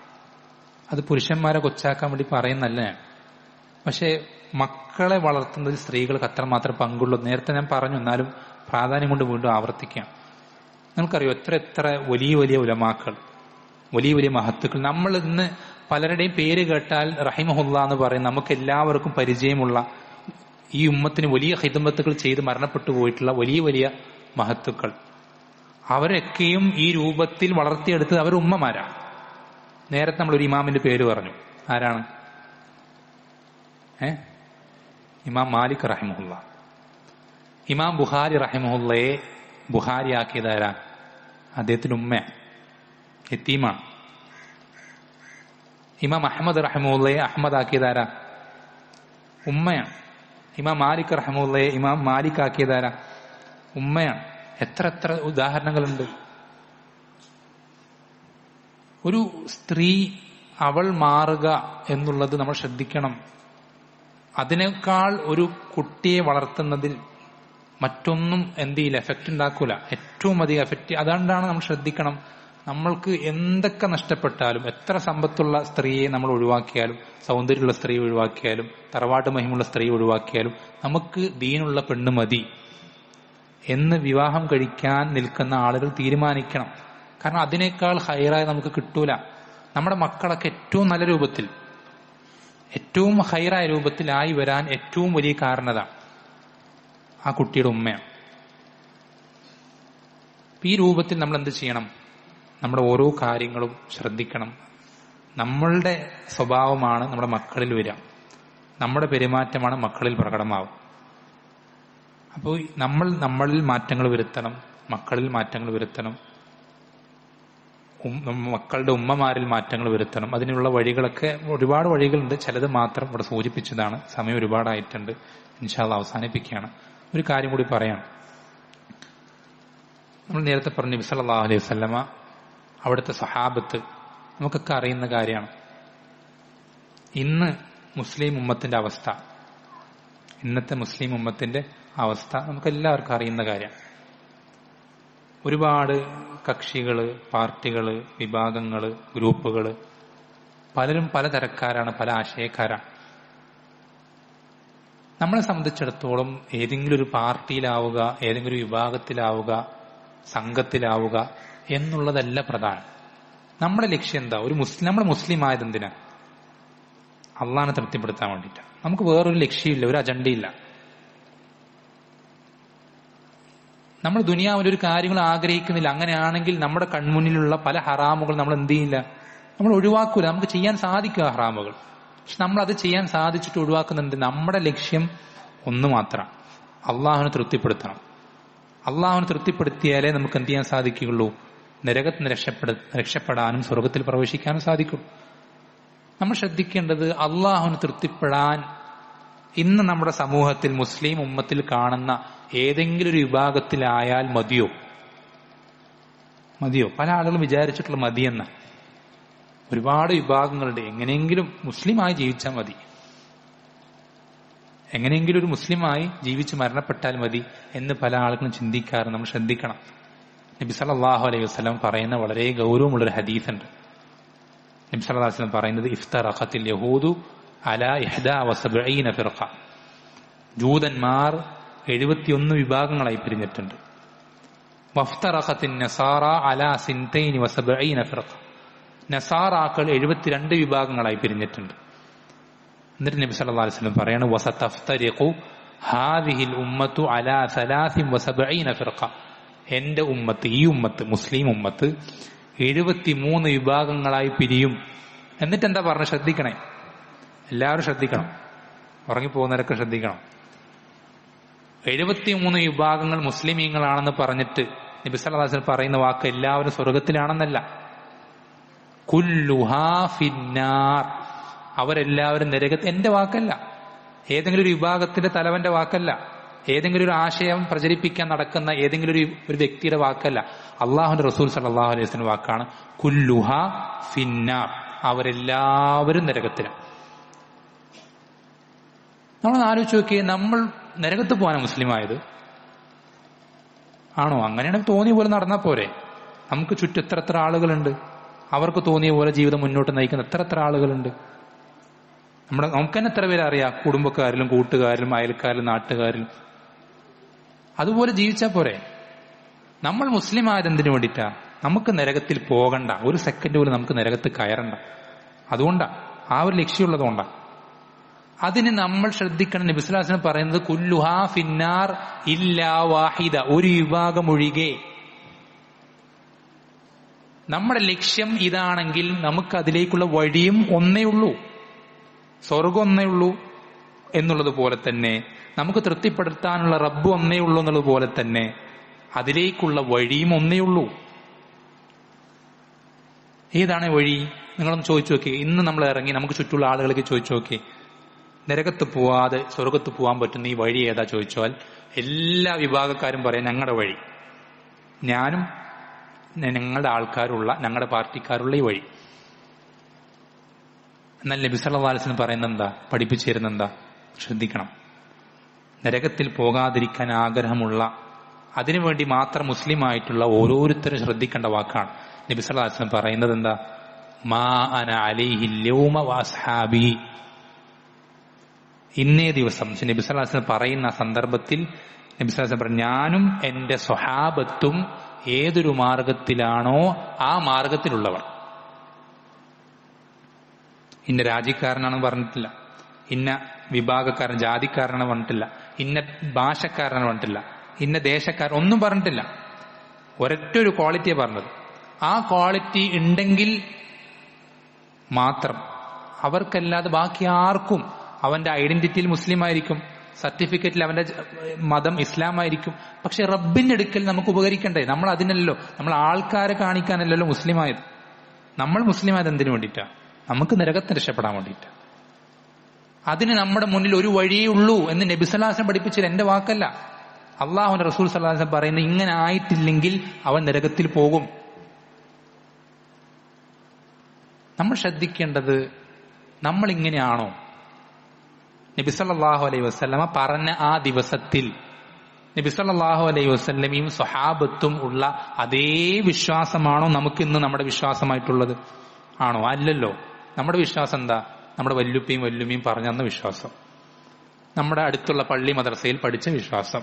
അത് പുരുഷന്മാരെ കൊച്ചാക്കാൻ വേണ്ടി പറയുന്നല്ല ഞാൻ. പക്ഷെ മക്കളെ വളർത്തുന്നതിൽ സ്ത്രീകൾക്ക് അത്രമാത്രം പങ്കുള്ളൂ. നേരത്തെ ഞാൻ പറഞ്ഞു, എന്നാലും പ്രാധാന്യം കൊണ്ട് വീണ്ടും ആവർത്തിക്കാം. നമുക്കറിയോ, എത്ര വലിയ വലിയ ഉലമാക്കൾ, വലിയ വലിയ മഹത്തുക്കൾ, നമ്മൾ ഇന്ന് പലരുടെയും പേര് കേട്ടാൽ റഹിമഹുല്ലാ എന്ന് പറയും, നമുക്ക് എല്ലാവർക്കും പരിചയമുള്ള, ഈ ഉമ്മത്തിന് വലിയ ഖിദ്മത്തുകൾ ചെയ്ത് മരണപ്പെട്ടു പോയിട്ടുള്ള വലിയ വലിയ മഹത്തുക്കൾ, അവരൊക്കെയും ഈ രൂപത്തിൽ വളർത്തിയെടുത്തത് അവർ ഉമ്മമാരാണ്. നേരത്തെ നമ്മളൊരു ഇമാമിന്റെ പേര് പറഞ്ഞു, ആരാണ്? ഇമാം മാലിക് റഹിമഹുല്ല. ഇമാം ബുഖാരി റഹിമഹുല്ലയെ ബുഖാരിയാക്കിയതാരാ? അദ്ദേഹത്തിന്റെ ഉമ്മ യതീമാണ്. ഇമാം അഹമ്മദ് റഹിമഹുല്ലയെ അഹമ്മദ് ആക്കിയതാരാ? ഉമ്മയാണ്. ഇമാം മാലിക് റഹിമഹുല്ലയെ ഇമാം മാലിക് ആക്കിയതാരാ? ഉമ്മയാണ്. എത്ര എത്ര ഉദാഹരണങ്ങളുണ്ട്. ഒരു സ്ത്രീ അവൾ മാറുക എന്നുള്ളത് നമ്മൾ ശ്രദ്ധിക്കണം. അതിനേക്കാൾ ഒരു കുട്ടിയെ വളർത്തുന്നതിൽ മറ്റൊന്നും എന്ത് ചെയ്യില്ല, എഫക്റ്റ് ഉണ്ടാക്കൂല. ഏറ്റവും അധികം എഫക്റ്റ് അതുകൊണ്ടാണ് നമ്മൾ ശ്രദ്ധിക്കണം. നമ്മൾക്ക് എന്തൊക്കെ നഷ്ടപ്പെട്ടാലും, എത്ര സമ്പത്തുള്ള സ്ത്രീയെ നമ്മൾ ഒഴിവാക്കിയാലും, സൗന്ദര്യമുള്ള സ്ത്രീ ഒഴിവാക്കിയാലും, തറവാട്ട് മഹിമുള്ള സ്ത്രീ ഒഴിവാക്കിയാലും, നമുക്ക് ദീനുള്ള പെണ്ണ് മതി എന്ന് വിവാഹം കഴിക്കാൻ നിൽക്കുന്ന ആളുകൾ തീരുമാനിക്കണം. കാരണം അതിനേക്കാൾ ഹൈറായി നമുക്ക് കിട്ടൂല. നമ്മുടെ മക്കളൊക്കെ ഏറ്റവും നല്ല രൂപത്തിൽ, ഏറ്റവും ഹൈറായ രൂപത്തിലായി വരാൻ ഏറ്റവും വലിയ കാരണത ആ കുട്ടിയുടെ ഉമ്മയാണ്. ഈ രൂപത്തിൽ നമ്മൾ എന്ത് ചെയ്യണം? നമ്മുടെ ഓരോ കാര്യങ്ങളും ശ്രദ്ധിക്കണം. നമ്മളുടെ സ്വഭാവമാണ് നമ്മുടെ മക്കളിൽ വരിക, നമ്മുടെ പെരുമാറ്റമാണ് മക്കളിൽ പ്രകടമാവും. അപ്പോൾ നമ്മളിൽ മാറ്റങ്ങൾ വരുത്തണം, മക്കളിൽ മാറ്റങ്ങൾ വരുത്തണം, മക്കളുടെ ഉമ്മമാരിൽ മാറ്റങ്ങൾ വരുത്തണം. അതിനുള്ള വഴികളൊക്കെ ഒരുപാട് വഴികളുണ്ട്. ചിലത് മാത്രം ഇവിടെ സൂചിപ്പിച്ചതാണ്. സമയം ഒരുപാടായിട്ടുണ്ട്. ഇൻഷാ അല്ലാഹ് അവസാനിപ്പിക്കുകയാണ്. ഒരു കാര്യം കൂടി പറയാം. നമ്മൾ നേരത്തെ പറഞ്ഞു നബി സല്ലല്ലാഹു അലൈഹി വസല്ലമ, അവിടുത്തെ സഹാബത്ത്, നമുക്കൊക്കെ അറിയുന്ന കാര്യമാണ്. ഇന്ന് മുസ്ലിം ഉമ്മത്തിന്റെ അവസ്ഥ, ഇന്നത്തെ മുസ്ലിം ഉമ്മത്തിന്റെ അവസ്ഥ നമുക്കെല്ലാവർക്കും അറിയുന്ന കാര്യം. ഒരുപാട് കക്ഷികള്, പാർട്ടികള്, വിഭാഗങ്ങള്, ഗ്രൂപ്പുകള്, പലരും പലതരക്കാരാണ്, പല ആശയക്കാരാണ്. നമ്മളെ സംബന്ധിച്ചിടത്തോളം ഏതെങ്കിലും ഒരു പാർട്ടിയിലാവുക, ഏതെങ്കിലും ഒരു വിഭാഗത്തിലാവുക, സംഘത്തിലാവുക എന്നുള്ളതല്ല പ്രധാനം. നമ്മുടെ ലക്ഷ്യം എന്താ? നമ്മൾ മുസ്ലിം ആയത് എന്തിനാ? അള്ളാഹിനെ തൃപ്തിപ്പെടുത്താൻ വേണ്ടിയിട്ടാണ്. നമുക്ക് വേറൊരു ലക്ഷ്യമില്ല, ഒരു അജണ്ടയില്ല. നമ്മൾ ദുനിയാവിൽ ഒരു കാര്യങ്ങൾ ആഗ്രഹിക്കുന്നില്ല. അങ്ങനെയാണെങ്കിൽ നമ്മുടെ കൺമുന്നിലുള്ള പല ഹറാമുകൾ നമ്മൾ എന്ത് ചെയ്യില്ല, നമ്മൾ ഒഴിവാക്കൂല. നമുക്ക് ചെയ്യാൻ സാധിക്കുക ഹറാമുകൾ. പക്ഷെ നമ്മൾ അത് ചെയ്യാൻ സാധിച്ചിട്ട് ഒഴിവാക്കുന്നുണ്ട്. നമ്മുടെ ലക്ഷ്യം ഒന്ന് മാത്രം, അള്ളാഹുവിനെ തൃപ്തിപ്പെടുത്തണം. അള്ളാഹുവിനെ തൃപ്തിപ്പെടുത്തിയാലേ നമുക്ക് എന്ത് ചെയ്യാൻ സാധിക്കുകയുള്ളൂ? നരകത്തിന് രക്ഷപ്പെടാനും സ്വർഗത്തിൽ പ്രവേശിക്കാനും സാധിക്കും. നമ്മൾ ശ്രദ്ധിക്കേണ്ടത്, അള്ളാഹുവിനെ തൃപ്തിപ്പെടാൻ ഇന്ന് നമ്മുടെ സമൂഹത്തിൽ, മുസ്ലിം ഉമ്മത്തിൽ കാണുന്ന ഏതെങ്കിലും ഒരു വിഭാഗത്തിലായാൽ മതിയോ? പല ആളുകളും വിചാരിച്ചിട്ടുള്ള മതിയെന്ന. ഒരുപാട് വിഭാഗങ്ങളുണ്ട്. എങ്ങനെയെങ്കിലും മുസ്ലിമായി ജീവിച്ചാൽ മതി, എങ്ങനെയെങ്കിലും ഒരു മുസ്ലിമായി ജീവിച്ച് മരണപ്പെട്ടാൽ മതി എന്ന് പല ആളുകളും ചിന്തിക്കാറ്. നമ്മൾ ശ്രദ്ധിക്കണം. നബി സല്ലല്ലാഹു അലൈഹി വസല്ലം പറയുന്ന വളരെ ഗൗരവമുള്ളൊരു ഹദീസുണ്ട്. നബി സല്ലല്ലാഹു അലൈഹി വസല്ലം പറയുന്നത്, ഇഫ്തറഖത്തിൽ യഹൂദു അലാ 71 ഫിർഖ. ജൂതന്മാർ 71 വിഭാഗങ്ങളായി പിരിഞ്ഞിട്ടുണ്ട്. വഫ്തറഖത്തിൻ നസാറ അലാ 72 ഫിർഖ. നസാറാക്കൾ 72 വിഭാഗങ്ങളായി പിരിഞ്ഞിട്ടുണ്ട്. എന്നിട്ട് നബി സല്ലല്ലാഹു അലൈഹി വസല്ലം പറയാണ്, വസതഫ്തരിഖു ഹാദിഹിൽ ഉമ്മത്തു അലാ 73 ഫിർഖ. എന്റെ ഉമ്മത്ത്, ഈ ഉമ്മത്ത്, മുസ്ലിം ഉമ്മത്ത് 73 വിഭാഗങ്ങളായി പിരിയും. എന്നിട്ട് എന്താ പറഞ്ഞ? ശ്രദ്ധിക്കണേ, എല്ലാവരും ശ്രദ്ധിക്കണം, ഉറങ്ങിപ്പോകുന്നവരൊക്കെ ശ്രദ്ധിക്കണം. 73 വിഭാഗങ്ങൾ മുസ്ലിമീങ്ങളാണെന്ന് പറഞ്ഞിട്ട് നബി സല്ലല്ലാഹു അലൈഹി വസല്ലം പറയുന്ന വാക്ക് എല്ലാവരും സ്വർഗത്തിലാണെന്നല്ല. കുല്ലുഹാ ഫിന്നാർ, അവരെല്ലാവരും നരകത്തിൽ. എന്റെ വാക്കല്ല, ഏതെങ്കിലും ഒരു വിഭാഗത്തിന്റെ തലവന്റെ വാക്കല്ല, ഏതെങ്കിലും ഒരു ആശയം പ്രചരിപ്പിക്കാൻ നടക്കുന്ന ഏതെങ്കിലും ഒരു വ്യക്തിയുടെ വാക്കല്ല. അള്ളാഹുവിന്റെ റസൂൽ സല്ലല്ലാഹു അലൈഹി വസല്ലം വാക്കാണ്, കുല്ലുഹാ ഫിന്നാർ, അവരെല്ലാവരും നരകത്തിലാണ്. നമ്മൾ ആലോചിച്ച് നോക്കിയേ, നമ്മൾ നരകത്ത് പോകാനാണ് മുസ്ലിം ആയത്? ആണോ? അങ്ങനെയാണെങ്കിൽ തോന്നിയ പോലെ നടന്നാൽ പോരെ? നമുക്ക് ചുറ്റും എത്ര ആളുകളുണ്ട്, അവർക്ക് തോന്നിയ പോലെ ജീവിതം മുന്നോട്ട് നയിക്കുന്ന എത്ര ആളുകളുണ്ട്. നമുക്ക് തന്നെ എത്ര പേരെ അറിയാം, കുടുംബക്കാരിലും കൂട്ടുകാരിലും അയൽക്കാരിലും നാട്ടുകാരിലും. അതുപോലെ ജീവിച്ചാൽ പോരെ? നമ്മൾ മുസ്ലിം ആയത് എന്തിനു വേണ്ടിയിട്ടാ? നമുക്ക് നരകത്തിൽ പോകണ്ട, ഒരു സെക്കൻഡ് പോലും നമുക്ക് നരകത്ത് കയറണ്ട. അതുകൊണ്ടാ, ആ ഒരു ലക്ഷ്യമുള്ളതുകൊണ്ടാ. അതിന് നമ്മൾ ശ്രദ്ധിക്കണം. നബി സല്ലല്ലാഹു അലൈഹി വസല്ലം പറയുന്നത്, കുല്ലുഹാ ഫിന്നാർ ഇല്ലാ വാഹിദ, ഒരു വിഭാഗം ഒഴികെ. നമ്മുടെ ലക്ഷ്യം ഇതാണെങ്കിൽ നമുക്ക് അതിലേക്കുള്ള വഴിയും ഒന്നേ ഉള്ളൂ, സ്വർഗം ഒന്നേ ഉള്ളൂ, എന്നുള്ളത് പോലെ തന്നെ, നമുക്ക് തൃപ്തിപ്പെടുത്താനുള്ള റബ്ബ് ഒന്നേ ഉള്ളൂ എന്നുള്ളത് പോലെ തന്നെ അതിലേക്കുള്ള വഴിയും ഒന്നേ ഉള്ളൂ. ഏതാണ് വഴി? നിങ്ങളൊന്ന് ചോദിച്ചു നോക്കി. ഇന്ന് നമ്മൾ ഇറങ്ങി നമുക്ക് ചുറ്റുള്ള ആളുകൾക്ക് ചോദിച്ചു നോക്കി, നരകത്ത് പോവാതെ സ്വർഗത്ത് പോകാൻ പറ്റുന്ന ഈ വഴി ഏതാ ചോദിച്ചാൽ എല്ലാ വിഭാഗക്കാരും പറയാം ഞങ്ങളുടെ വഴി, ഞാനും ഞങ്ങളുടെ ആൾക്കാരുള്ള ഞങ്ങളുടെ പാർട്ടിക്കാരുള്ള ഈ വഴി. എന്നാൽ നബി സല്ലല്ലാഹു അലൈഹി വസല്ലം പറയുന്നത് എന്താ, പഠിപ്പിച്ചു തരുന്നത് എന്താ? ശ്രദ്ധിക്കണം. നരകത്തിൽ പോകാതിരിക്കാൻ ആഗ്രഹമുള്ള, അതിനുവേണ്ടി മാത്രം മുസ്ലിം ആയിട്ടുള്ള ഓരോരുത്തരും ശ്രദ്ധിക്കേണ്ട വാക്കാണ്. നബി സല്ലല്ലാഹു അലൈഹി വസല്ലം പറയുന്നത് എന്താ? മാ അന അലൈഹിൽ യൗമ വഅസ്ഹാബി. ഇന്നേ ദിവസം നബി സല്ലല്ലാഹു അലൈഹി വസല്ലം പറയുന്ന സന്ദർഭത്തിൽ നബി സല്ലല്ലാഹു അലൈഹി വസല്ലം പറഞ്ഞു, ഞാനും എന്റെ സ്വഹാബത്തും ഏതൊരു മാർഗത്തിലാണോ ആ മാർഗത്തിലുള്ളവർ. ഇന്ന രാജ്യക്കാരനാണെന്ന് പറഞ്ഞിട്ടില്ല, ഇന്ന വിഭാഗക്കാരൻ ജാതിക്കാരനാണ് പറഞ്ഞിട്ടില്ല, ഇന്ന ഭാഷക്കാരനാണ് പറഞ്ഞിട്ടില്ല, ഇന്ന ദേശക്കാരൻ ഒന്നും പറഞ്ഞിട്ടില്ല. ഒരൊറ്റ ഒരു ക്വാളിറ്റിയെ പറഞ്ഞത്. ആ ക്വാളിറ്റി ഉണ്ടെങ്കിൽ മാത്രം അവർക്കല്ലാതെ ബാക്കി ആർക്കും അവന്റെ ഐഡന്റിറ്റിയിൽ മുസ്ലിം ആയിരിക്കും, സർട്ടിഫിക്കറ്റിൽ അവന്റെ മതം ഇസ്ലാം ആയിരിക്കും. പക്ഷെ റബ്ബിന്റെ അടുക്കൽ നമുക്ക് ഉപകരിക്കണ്ടേ? നമ്മൾ അതിനല്ലോ, നമ്മൾ ആൾക്കാരെ കാണിക്കാനല്ലല്ലോ മുസ്ലിം ആയത്. നമ്മൾ മുസ്ലിം ആയത് എന്തിനു വേണ്ടിയിട്ടാ? നമുക്ക് നരകത്തിന് രക്ഷപ്പെടാൻ വേണ്ടിയിട്ടാ. അതിന് നമ്മുടെ മുന്നിൽ ഒരു വഴിയേ ഉള്ളൂ എന്ന് നബി സല്ലല്ലാഹു അലൈഹി വസല്ലം പഠിപ്പിച്ചത് എന്റെ വാക്കല്ല, അള്ളാഹുവിന്റെ റസൂൽ സല്ലല്ലാഹു അലൈഹി വസല്ലം പറയുന്നത്. ഇങ്ങനെ ആയിട്ടില്ലെങ്കിൽ അവൻ നരകത്തിൽ പോകും. നമ്മൾ ശ്രദ്ധിക്കേണ്ടത്, നമ്മൾ ഇങ്ങനെയാണോ? നബി സല്ലല്ലാഹു അലൈഹി വസല്ലമ പറഞ്ഞ ആ ദിവസത്തിൽ നബി സല്ലല്ലാഹു അലൈഹി വസല്ലമയും സ്വഹാബത്തും ഉള്ള അതേ വിശ്വാസമാണോ നമുക്ക് ഇന്ന് നമ്മുടെ വിശ്വാസമായിട്ടുള്ളത്? ആണോ? അല്ലല്ലോ. നമ്മുടെ വിശ്വാസം എന്താ? നമ്മുടെ വല്ലുപ്പയും വല്ലുമ്മയും പറഞ്ഞന്ന വിശ്വാസം, നമ്മുടെ അടുത്തുള്ള പള്ളി മദ്രസയിൽ പഠിച്ച വിശ്വാസം,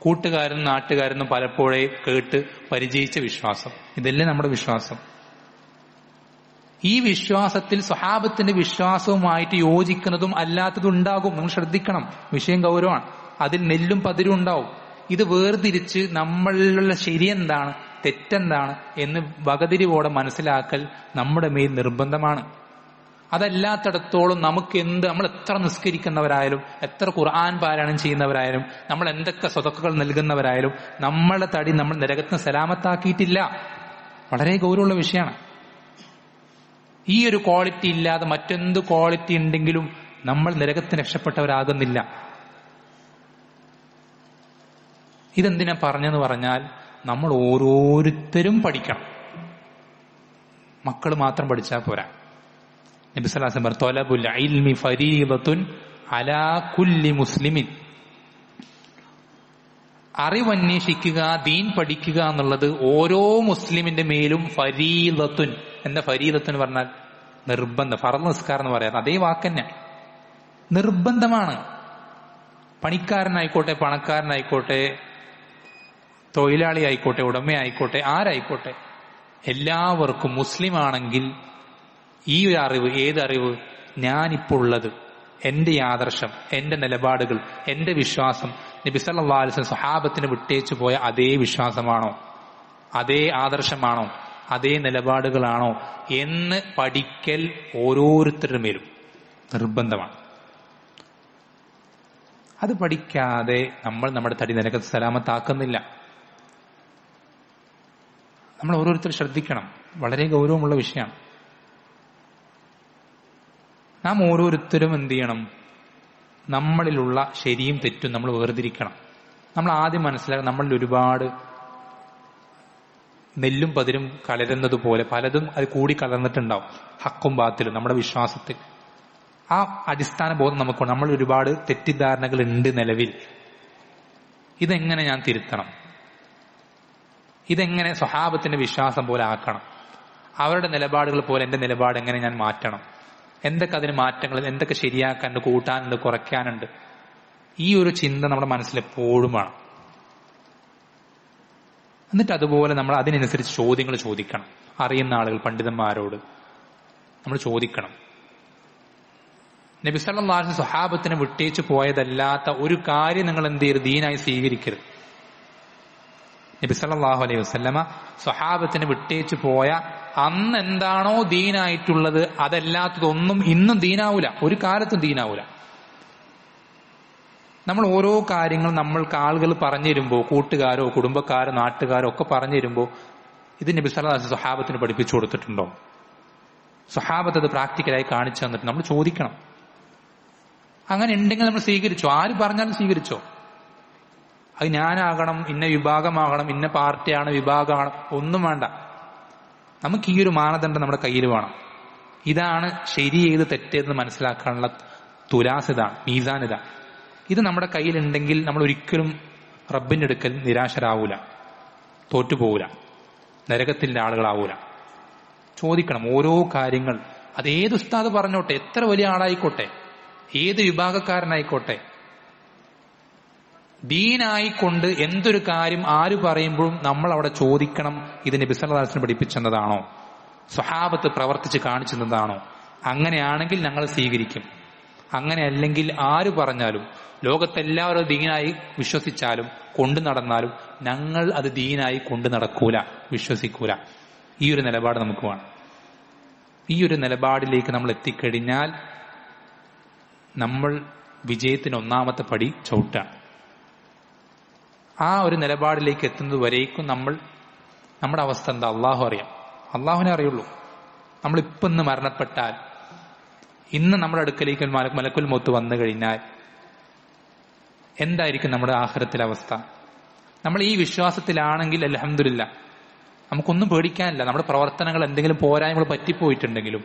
കൂട്ടുകാരും നാട്ടുകാരെന്നും പലപ്പോഴേ കേട്ട് പരിചയിച്ച വിശ്വാസം. ഇതല്ലേ നമ്മുടെ വിശ്വാസം. ഈ വിശ്വാസത്തിൽ സ്വഹാബത്തിന്റെ വിശ്വാസവുമായിട്ട് യോജിക്കുന്നതും അല്ലാത്തതും ഉണ്ടാകും. നിങ്ങൾ ശ്രദ്ധിക്കണം, വിഷയം ഗൗരവമാണ്. അതിൽ നെല്ലും പതിരും ഉണ്ടാവും. ഇത് വേർതിരിച്ച് നമ്മളിലുള്ള ശരിയെന്താണ് തെറ്റെന്താണ് എന്ന് വകതിരിവോടെ മനസ്സിലാക്കൽ നമ്മുടെ മേൽ നിർബന്ധമാണ്. അതല്ലാത്തിടത്തോളം നമുക്ക് നമ്മൾ എത്ര നിസ്കരിക്കുന്നവരായാലും, എത്ര ഖുർആൻ പാരായണം ചെയ്യുന്നവരായാലും, നമ്മൾ എന്തൊക്കെ സ്വതക്കകൾ നൽകുന്നവരായാലും, നമ്മളെ തടി നമ്മൾ നരകത്തിന് സലാമത്താക്കിയിട്ടില്ല. വളരെ ഗൗരവമുള്ള വിഷയമാണ്. ഈ ഒരു ക്വാളിറ്റി ഇല്ലാതെ മറ്റെന്ത് ക്വാളിറ്റി ഉണ്ടെങ്കിലും നമ്മൾ നരകത്തിന് രക്ഷപ്പെട്ടവരാകുന്നില്ല. ഇതെന്തിനാ പറഞ്ഞെന്ന് പറഞ്ഞാൽ, നമ്മൾ ഓരോരുത്തരും പഠിക്കണം. മക്കൾ മാത്രം പഠിച്ചാൽ പോരാ. നബി സല്ലല്ലാഹു അലൈഹി വസല്ലം പറഞ്ഞു, ത്വലബുൽ ഇൽമി ഫരീദത്തുൻ അലാ കുല്ലി മുസ്ലിമിൻ. അറിവന്വേഷിക്കുക, ദീൻ പഠിക്കുക എന്നുള്ളത് ഓരോ മുസ്ലിമിന്റെ മേലും ഫരീദത്തുൻ. എന്താ ഫരീദത്തുൻ പറഞ്ഞാൽ? നിർബന്ധം. ഫർള് നിസ്കാരം എന്ന് പറയാറ് അതേ വാക്കന്നെ, നിർബന്ധമാണ്. പണിക്കാരനായിക്കോട്ടെ, പണക്കാരനായിക്കോട്ടെ, തൊഴിലാളി ആയിക്കോട്ടെ, ഉടമയായിക്കോട്ടെ, ആരായിക്കോട്ടെ, എല്ലാവർക്കും മുസ്ലിം ആണെങ്കിൽ ഈ ഒരു അറിവ്, ഏതറിവ്? ഞാനിപ്പോൾ ഉള്ളത്, എന്റെ ആദർശം, എന്റെ നിലപാടുകൾ, എന്റെ വിശ്വാസം നബി സല്ലല്ലാഹു അലൈഹി വസല്ലം സ്വഹാബത്തിന് വിട്ടേച്ചു പോയ അതേ വിശ്വാസമാണോ, അതേ ആദർശമാണോ, അതേ നിലപാടുകളാണോ എന്ന് പഠിക്കൽ ഓരോരുത്തരുടെ മേലും നിർബന്ധമാണ്. അത് പഠിക്കാതെ നമ്മൾ നമ്മുടെ തടി നരകത്ത് സലാമത്താക്കുന്നില്ല. നമ്മൾ ഓരോരുത്തരും ശ്രദ്ധിക്കണം. വളരെ ഗൗരവമുള്ള വിഷയമാണ്. നാം ഓരോരുത്തരും എന്ത് ചെയ്യണം? നമ്മളിലുള്ള ശരിയും തെറ്റും നമ്മൾ വേർതിരിക്കണം. നമ്മൾ ആദ്യം മനസ്സിലാക്കണം, നമ്മളിൽ ഒരുപാട് നെല്ലും പതിരും കലരുന്നത് പോലെ പലതും അത് കൂടി കലർന്നിട്ടുണ്ടാവും. ഹക്കും ബാത്തിലും നമ്മുടെ വിശ്വാസത്തിൽ ആ അടിസ്ഥാന ബോധം നമുക്കുണ്ട്. നമ്മൾ ഒരുപാട് തെറ്റിദ്ധാരണകൾ ഉണ്ട് നിലവിൽ. ഇതെങ്ങനെ ഞാൻ തിരുത്തണം? ഇതെങ്ങനെ സ്വഹാബത്തിന്റെ വിശ്വാസം പോലെ ആക്കണം? അവരുടെ നിലപാടുകൾ പോലെ എന്റെ നിലപാട് എങ്ങനെ ഞാൻ മാറ്റണം? എന്തൊക്കെ അതിന് മാറ്റങ്ങൾ, എന്തൊക്കെ ശരിയാക്കാനുണ്ട്, കൂട്ടാനുണ്ട്, കുറയ്ക്കാനുണ്ട്? ഈ ഒരു ചിന്ത നമ്മുടെ മനസ്സിൽ എപ്പോഴും വേണം. എന്നിട്ട് അതുപോലെ നമ്മൾ അതിനനുസരിച്ച് ചോദ്യങ്ങൾ ചോദിക്കണം. അറിയുന്ന ആളുകൾ, പണ്ഡിതന്മാരോട് നമ്മൾ ചോദിക്കണം. നബി സല്ലല്ലാഹു അലൈഹി വസല്ലം സ്വഹാബത്തിനെ വിട്ടേച്ചു പോയതല്ലാത്ത ഒരു കാര്യം നിങ്ങൾ എന്ത് ചെയ്യരുത്? ദീനായി സ്വീകരിക്കരുത്. നബി സല്ലല്ലാഹു അലൈഹി വസല്ലമ സ്വഹാബത്തിനെ വിട്ടേച്ചു പോയ അന്ന് എന്താണോ ദീനായിട്ടുള്ളത് അതല്ലാത്തതൊന്നും ഇന്നും ദീനാവൂല, ഒരു കാലത്തും ദീനാവൂല. നമ്മൾ ഓരോ കാര്യങ്ങൾ നമ്മൾക്ക് ആളുകൾ പറഞ്ഞു തരുമ്പോൾ, കൂട്ടുകാരോ കുടുംബക്കാരോ നാട്ടുകാരോ ഒക്കെ പറഞ്ഞു തരുമ്പോൾ, ഇത് നബി സല്ലല്ലാഹു അലൈഹി വസല്ലം സ്വഹാബത്തിന് പഠിപ്പിച്ചു കൊടുത്തിട്ടുണ്ടോ? സ്വഹാബത്ത് അത് പ്രാക്ടിക്കലായി കാണിച്ചു തന്നിട്ട് നമ്മൾ ചോദിക്കണം. അങ്ങനെ ഉണ്ടെങ്കിൽ നമ്മൾ സ്വീകരിച്ചോ? ആര് പറഞ്ഞാലും സ്വീകരിച്ചോ? അത് ഞാനാകണം, ഇന്ന വിഭാഗമാകണം, ഇന്ന പാർട്ടിയാണ്, വിഭാഗമാണ്, ഒന്നും വേണ്ട. നമുക്ക് ഈ ഒരു മാനദണ്ഡം നമ്മുടെ കയ്യിൽ വേണം. ഇതാണ് ശരി, ഏത് തെറ്റേതെന്ന് മനസ്സിലാക്കാനുള്ള തുലാസ് ഇതാണ്, മീസാൻ ഇതാണ്. ഇത് നമ്മുടെ കയ്യിലുണ്ടെങ്കിൽ നമ്മൾ ഒരിക്കലും റബ്ബിന്റെ അടുക്കൽ നിരാശരാവൂല, തോറ്റുപോകൂല, നരകത്തിന്റെ ആളുകളാവൂല. ചോദിക്കണം ഓരോ കാര്യങ്ങൾ. അത് ഏത് ഉസ്താദ് പറഞ്ഞോട്ടെ, എത്ര വലിയ ആളായിക്കോട്ടെ, ഏത് വിഭാഗക്കാരനായിക്കോട്ടെ, ദീനായിക്കൊണ്ട് എന്തൊരു കാര്യം ആര് പറയുമ്പോഴും നമ്മൾ അവിടെ ചോദിക്കണം, ഇത് നബി സല്ലല്ലാഹു അലൈഹി വസല്ലം പഠിപ്പിച്ചെന്നതാണോ, സ്വഹാബത്ത് പ്രവർത്തിച്ച് കാണിച്ചെന്നതാണോ? അങ്ങനെയാണെങ്കിൽ ഞങ്ങൾ സ്വീകരിക്കും. അങ്ങനെ അല്ലെങ്കിൽ ആര് പറഞ്ഞാലും, ലോകത്തെല്ലാവരും ദീനായി വിശ്വസിച്ചാലും കൊണ്ടു നടന്നാലും ഞങ്ങൾ അത് ദീനായി കൊണ്ടു നടക്കൂല, വിശ്വസിക്കൂല. ഈ ഒരു നിലപാട് നമുക്ക് വേണം. ഈ ഒരു നിലപാടിലേക്ക് നമ്മൾ എത്തിക്കഴിഞ്ഞാൽ നമ്മൾ വിജയത്തിന് ഒന്നാമത്തെ പടി ചവിട്ടാണ്. ആ ഒരു നിലപാടിലേക്ക് എത്തുന്നത് വരേക്കും നമ്മുടെ അവസ്ഥ എന്താ അള്ളാഹു അറിയാം, അള്ളാഹുവിനെ അറിയുള്ളൂ. നമ്മളിപ്പം ഇന്ന് മരണപ്പെട്ടാൽ, ഇന്ന് നമ്മുടെ അടുക്കലേക്ക് മലക്കുൽ മൗത്ത് വന്നു കഴിഞ്ഞാൽ എന്തായിരിക്കും നമ്മുടെ ആഖിറത്തിലെ അവസ്ഥ? നമ്മൾ ഈ വിശ്വാസത്തിലാണെങ്കിൽ അൽഹംദുലില്ലാ, നമുക്കൊന്നും പേടിക്കാനില്ല. നമ്മുടെ പ്രവർത്തനങ്ങൾ എന്തെങ്കിലും പോരായ്മകൾ പറ്റിപ്പോയിട്ടുണ്ടെങ്കിലും,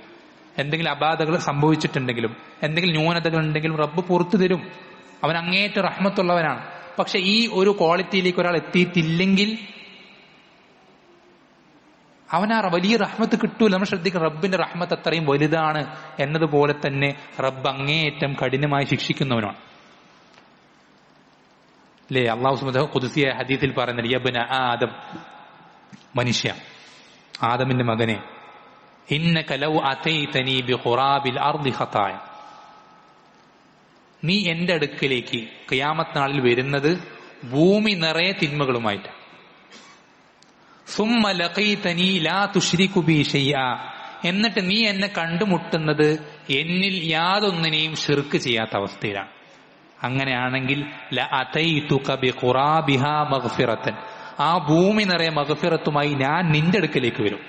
എന്തെങ്കിലും അബാധകൾ സംഭവിച്ചിട്ടുണ്ടെങ്കിലും, എന്തെങ്കിലും ന്യൂനതകൾ ഉണ്ടെങ്കിലും റബ്ബ് പുറത്തു തരും. അവൻ അങ്ങേയറ്റം റഹ്മത്തുള്ളവനാണ്. പക്ഷെ ഈ ഒരു ക്വാളിറ്റിയിലേക്ക് ഒരാൾ എത്തിയിട്ടില്ലെങ്കിൽ അവൻ ആ വലിയ റഹ്മത്ത് കിട്ടൂല. നമ്മൾ ശ്രദ്ധിക്കണം, റബ്ബിന്റെ റഹ്മത്ത് അത്രയും വലുതാണ് എന്നതുപോലെ തന്നെ റബ്ബ് അങ്ങേയറ്റം കഠിനമായി ശിക്ഷിക്കുന്നവനാണ്. അല്ലേ? അള്ളാഹു സുബ്ഹാനഹു ഖുദ്സിയ ഹദീസിൽ പറയുന്നത്, യബ്ന ആദം, മനുഷ്യ, ആദമിന്റെ മകനെ, ഇന്നക ലൗ അതൈതനി ബിഖുറാബിൽ അർദി ഖതായ, നീ എന്റെ അടുക്കലേക്ക് ഖിയാമത്ത് നാളിൽ വരുന്നത് ഭൂമി നിറയെ തിന്മകളുമായിട്ട്. സുമ്മ ലഖീതനി ലാ തുശ്രികു ബി ശൈഅ, എന്നിട്ട് നീ എന്നെ കണ്ടുമുട്ടുന്നത് എന്നിൽ യാതൊന്നിനെയും ശിർക്ക് ചെയ്യാത്ത അവസ്ഥയിലാണ്. അങ്ങനെയാണെങ്കിൽ ലഅതൈതുക ബിഖുറാബിഹാ മഗ്ഫിറതൻ, ആ ഭൂമി നിറയെ മഗ്ഫിറത്തുമായി ഞാൻ നിന്റെ അടുക്കലേക്ക് വരും.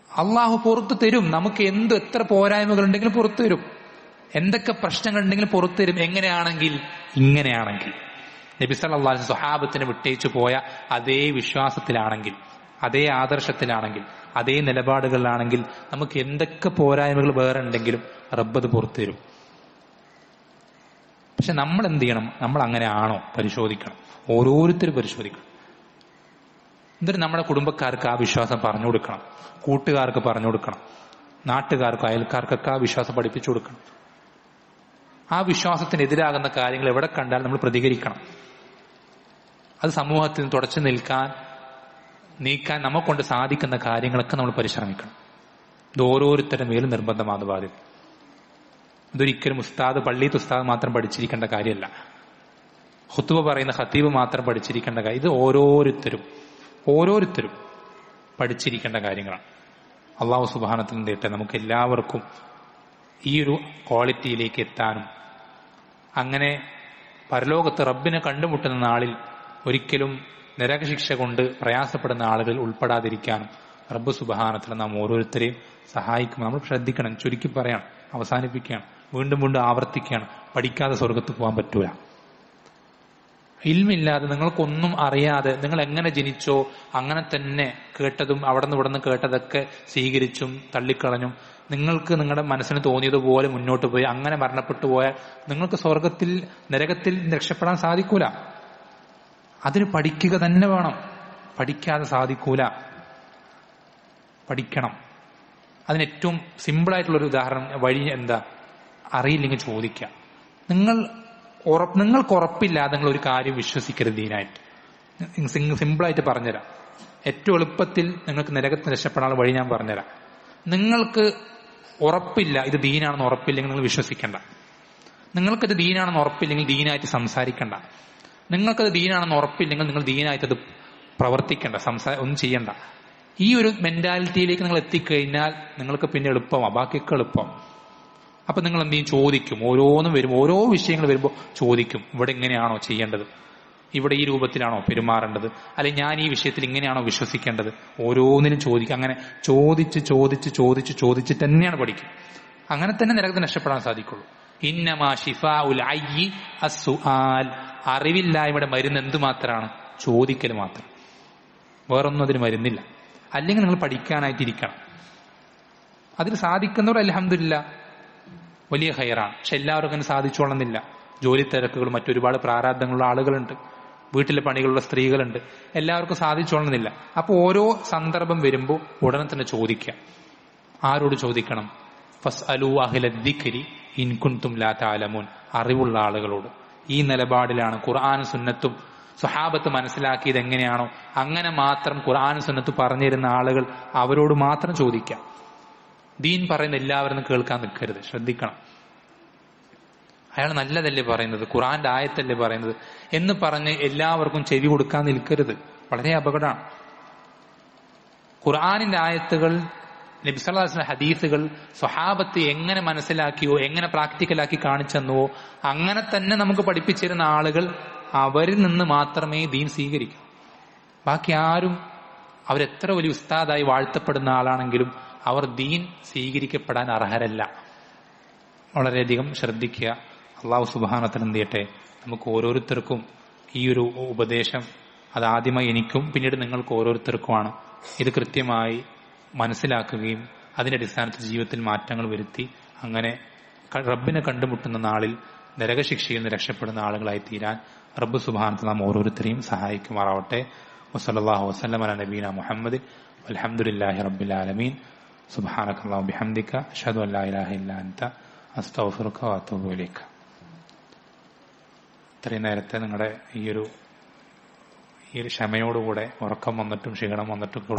അള്ളാഹു പുറത്തു തരും. നമുക്ക് എത്ര പോരായ്മകൾ ഉണ്ടെങ്കിലും പുറത്തു തരും, എന്തൊക്കെ പ്രശ്നങ്ങൾ ഉണ്ടെങ്കിലും പുറത്തു തരും. എങ്ങനെയാണെങ്കിൽ, ഇങ്ങനെയാണെങ്കിൽ നബി സല്ലല്ലാഹു അലൈഹി വസല്ലം സ്വഹാബത്തിനെ വിട്ടേച്ചു പോയ അതേ വിശ്വാസത്തിലാണെങ്കിൽ, അതേ ആദർശത്തിലാണെങ്കിൽ, അതേ നിലപാടുകളിലാണെങ്കിൽ നമുക്ക് എന്തൊക്കെ പോരായ്മകൾ വേറെ ഉണ്ടെങ്കിലും റബ്ബ് അത് പുറത്തു തരും. പക്ഷെ നമ്മൾ എന്ത് ചെയ്യണം? നമ്മൾ അങ്ങനെ ആണോ പരിശോധിക്കണം. ഓരോരുത്തരും പരിശോധിക്കണം. എന്നിട്ട് നമ്മുടെ കുടുംബക്കാർക്ക് ആ വിശ്വാസം പറഞ്ഞു കൊടുക്കണം, കൂട്ടുകാർക്ക് പറഞ്ഞു കൊടുക്കണം, നാട്ടുകാർക്കും അയൽക്കാർക്കൊക്കെ ആ വിശ്വാസം പഠിപ്പിച്ചു കൊടുക്കണം. ആ വിശ്വാസത്തിനെതിരാകുന്ന കാര്യങ്ങൾ എവിടെ കണ്ടാൽ നമ്മൾ പ്രതികരിക്കണം. അത് സമൂഹത്തിൽ നിന്ന് തുടച്ചു നീക്കാൻ നമ്മെ കൊണ്ട് സാധിക്കുന്ന കാര്യങ്ങളൊക്കെ നമ്മൾ പരിശ്രമിക്കണം. ഇത് ഓരോരുത്തരുടെ മേലും നിർബന്ധമാണ് ബാധ്യത. ഇതൊരിക്കലും പള്ളിയിലത്തെ ഉസ്താദ് മാത്രം പഠിച്ചിരിക്കേണ്ട കാര്യമല്ല, ഖുത്ബ പറയുന്ന ഖതീബ് മാത്രം പഠിച്ചിരിക്കേണ്ട കാര്യം. ഇത് ഓരോരുത്തരും പഠിച്ചിരിക്കേണ്ട കാര്യങ്ങളാണ്. അള്ളാഹു സുബ്ഹാനഹു വതആല നമുക്ക് എല്ലാവർക്കും ഈ ഒരു ക്വാളിറ്റിയിലേക്ക് എത്താനും, അങ്ങനെ പരലോകത്ത് റബ്ബിനെ കണ്ടുമുട്ടുന്ന നാളിൽ ഒരിക്കലും നരകശിക്ഷ കൊണ്ട് പ്രയാസപ്പെടുന്ന ആളുകൾ ഉൾപ്പെടാതിരിക്കാനും റബ്ബ് സുബ്ഹാനഹു വതആല നാം ഓരോരുത്തരെയും സഹായിക്കും. നമ്മൾ ശ്രദ്ധിക്കണം. ചുരുക്കി പറയാണ്, അവസാനിപ്പിക്കുകയാണ്, വീണ്ടും ആവർത്തിക്കുകയാണ്, പഠിക്കാതെ സ്വർഗത്ത് പോകാൻ പറ്റൂല. ഇൽമില്ലാതെ, നിങ്ങൾക്കൊന്നും അറിയാതെ, നിങ്ങൾ എങ്ങനെ ജനിച്ചോ അങ്ങനെ തന്നെ കേട്ടതും അവിടെ നിന്ന് കേട്ടതൊക്കെ സ്വീകരിച്ചും തള്ളിക്കളഞ്ഞും നിങ്ങൾക്ക് നിങ്ങളുടെ മനസ്സിന് തോന്നിയതുപോലെ മുന്നോട്ട് പോയി അങ്ങനെ മരണപ്പെട്ടു പോയാൽ നിങ്ങൾക്ക് നരകത്തിൽ രക്ഷപ്പെടാൻ സാധിക്കൂല. അതിന് പഠിക്കുക തന്നെ വേണം. പഠിക്കാതെ സാധിക്കൂല. പഠിക്കണം. അതിന് ഏറ്റവും സിമ്പിളായിട്ടുള്ളൊരു വഴി എന്താ? അറിയില്ലെങ്കിൽ ചോദിക്കുക. നിങ്ങൾക്ക് ഉറപ്പില്ലാതെ നിങ്ങൾ ഒരു കാര്യം വിശ്വസിക്കരുത് ദീനായിട്ട്. സിമ്പിളായിട്ട് പറഞ്ഞുതരാം. ഏറ്റവും എളുപ്പത്തിൽ നിങ്ങൾക്ക് നരകത്തിന് രക്ഷപ്പെടാനുള്ള വഴി ഞാൻ പറഞ്ഞുതരാം. നിങ്ങൾക്ക് ഉറപ്പില്ല, ഇത് ദീനാണെന്ന് ഉറപ്പില്ലെങ്കിൽ നിങ്ങൾ വിശ്വസിക്കണ്ട. നിങ്ങൾക്കത് ദീനാണെന്ന് ഉറപ്പില്ലെങ്കിൽ ദീനായിട്ട് സംസാരിക്കണ്ട. നിങ്ങൾക്കത് ദീനാണെന്ന് ഉറപ്പില്ലെങ്കിൽ നിങ്ങൾ ദീനായിട്ടത് പ്രവർത്തിക്കണ്ട, ഒന്നും ചെയ്യണ്ട. ഈ ഒരു മെന്റാലിറ്റിയിലേക്ക് നിങ്ങൾ എത്തിക്കഴിഞ്ഞാൽ നിങ്ങൾക്ക് പിന്നെ എളുപ്പമാണ്, ബാക്കിയൊക്കെ എളുപ്പം. അപ്പൊ നിങ്ങൾ എന്ത് ചെയ്യും? ചോദിക്കും. ഓരോന്നും വരുമ്പോൾ, ഓരോ വിഷയങ്ങൾ വരുമ്പോൾ ചോദിക്കും, ഇവിടെ ഇങ്ങനെയാണോ ചെയ്യേണ്ടത്, ഇവിടെ ഈ രൂപത്തിലാണോ പെരുമാറേണ്ടത്, അല്ലെങ്കിൽ ഞാൻ ഈ വിഷയത്തിൽ ഇങ്ങനെയാണോ വിശ്വസിക്കേണ്ടത്, ഓരോന്നിനും ചോദിക്കും. അങ്ങനെ ചോദിച്ച് ചോദിച്ച് ചോദിച്ച് ചോദിച്ചിട്ട് തന്നെയാണ് പഠിക്കും. അങ്ങനെ തന്നെ നരകത്തിന് രക്ഷപ്പെടാൻ സാധിക്കുള്ളൂ. ഇന്നമാ ഷിഫാഉൽ അയ്യി അസ്സുആൽ. അറിവില്ലായ്മയുടെ മരുന്ന് എന്ത് മാത്രമാണ്? ചോദിക്കൽ മാത്രം. വേറൊന്നും അതിന് മരുന്നില്ല. അല്ലെങ്കിൽ നിങ്ങൾ പഠിക്കാനായിട്ടിരിക്കണം. അതിന് സാധിക്കുന്നവർ അൽഹംദുലില്ലാ വലിയ ഖൈറാണ്. പക്ഷെ എല്ലാവർക്കും അങ്ങനെ സാധിച്ചോളുന്നില്ല. ജോലി തിരക്കുകൾ, മറ്റൊരുപാട് പ്രാരാബ്ദങ്ങളുള്ള ആളുകളുണ്ട്, വീട്ടിലെ പണികളുള്ള സ്ത്രീകളുണ്ട്. എല്ലാവർക്കും സാധിച്ചോളുന്നില്ല. അപ്പോൾ ഓരോ സന്ദർഭം വരുമ്പോൾ ഉടനെ തന്നെ ചോദിക്കുക. ആരോട് ചോദിക്കണം? ഫസ്അലൂ അഹ്ലദ്ദിക്രി ഇൻ കുൻതും ലാ തഅലമൂൻ. അറിവുള്ള ആളുകളോട്. ഈ നിലപാടിലാണ് ഖുർആനും സുന്നത്തും സ്വഹാബത്ത് മനസ്സിലാക്കിയത് എങ്ങനെയാണോ അങ്ങനെ മാത്രം ഖുർആനും സുന്നത്തും പറഞ്ഞിരുന്ന ആളുകൾ, അവരോട് മാത്രം ചോദിക്കാം. ദീൻ പറയുന്ന എല്ലാവരും കേൾക്കാൻ നിൽക്കരുത്. ശ്രദ്ധിക്കണം. അയാൾ നല്ലതല്ലേ പറയുന്നത്, ഖുർആന്റെ ആയത്തല്ലേ പറയുന്നത് എന്ന് പറഞ്ഞ് എല്ലാവർക്കും ചെവി കൊടുക്കാൻ നിൽക്കരുത്. വളരെ അപകടമാണ്. ഖുർആനിന്റെ ആയത്തുകൾ, നബി സല്ലല്ലാഹു അലൈഹി വസല്ലം ഹദീസുകൾ സ്വഹാബത്ത് എങ്ങനെ മനസ്സിലാക്കിയോ, എങ്ങനെ പ്രാക്ടിക്കലാക്കി കാണിച്ചെന്നുവോ അങ്ങനെ തന്നെ നമുക്ക് പഠിപ്പിച്ചിരുന്ന ആളുകൾ, അവരിൽ നിന്ന് മാത്രമേ ദീൻ സ്വീകരിക്കൂ. ബാക്കി ആരും, അവരെത്ര വലിയ ഉസ്താദായി വാഴ്ത്തപ്പെടുന്ന ആളാണെങ്കിലും അവർ ദീൻ സ്വീകരിക്കപ്പെടാൻ അർഹരല്ല. വളരെയധികം ശ്രദ്ധിക്കുക. അള്ളാഹു സുബ്ഹാനഹു വ തആല എന്ത് ചെയ്യട്ടെ, നമുക്ക് ഓരോരുത്തർക്കും ഈ ഒരു ഉപദേശം, അത് ആദ്യമായി എനിക്കും പിന്നീട് നിങ്ങൾക്ക് ഓരോരുത്തർക്കുമാണ്, ഇത് കൃത്യമായി മനസ്സിലാക്കുകയും അതിന്റെ അടിസ്ഥാനത്തിൽ ജീവിതത്തിൽ മാറ്റങ്ങൾ വരുത്തി അങ്ങനെ റബ്ബിനെ കണ്ടുമുട്ടുന്ന നാളിൽ നരകശിക്ഷയിൽ നിന്ന് രക്ഷപ്പെടുന്ന ആളുകളായി തീരാൻ റബ്ബ് സുബ്ഹാനഹു വ തആല നാം ഓരോരുത്തരെയും സഹായിക്കുമാറാവട്ടെ. വസല്ലല്ലാഹു വസല്ലമ അലാ നബീന മുഹമ്മദ് വൽഹംദുലില്ലാഹി റബ്ബിൽ ആലമീൻ. സുബ്ഹാനകല്ലാഹു ബിഹംദിക അഷ്ഹദു അൻ ലാ ഇലാഹ ഇല്ലാ അൻത അസ്തഗ്ഫിറുക വഅതൂബു ഇലൈക. ഇത്രയും നേരത്തെ നിങ്ങളുടെ ഈ ഒരു ക്ഷമയോടുകൂടെ ഉറക്കം വന്നിട്ടും ക്ഷീണം വന്നിട്ടും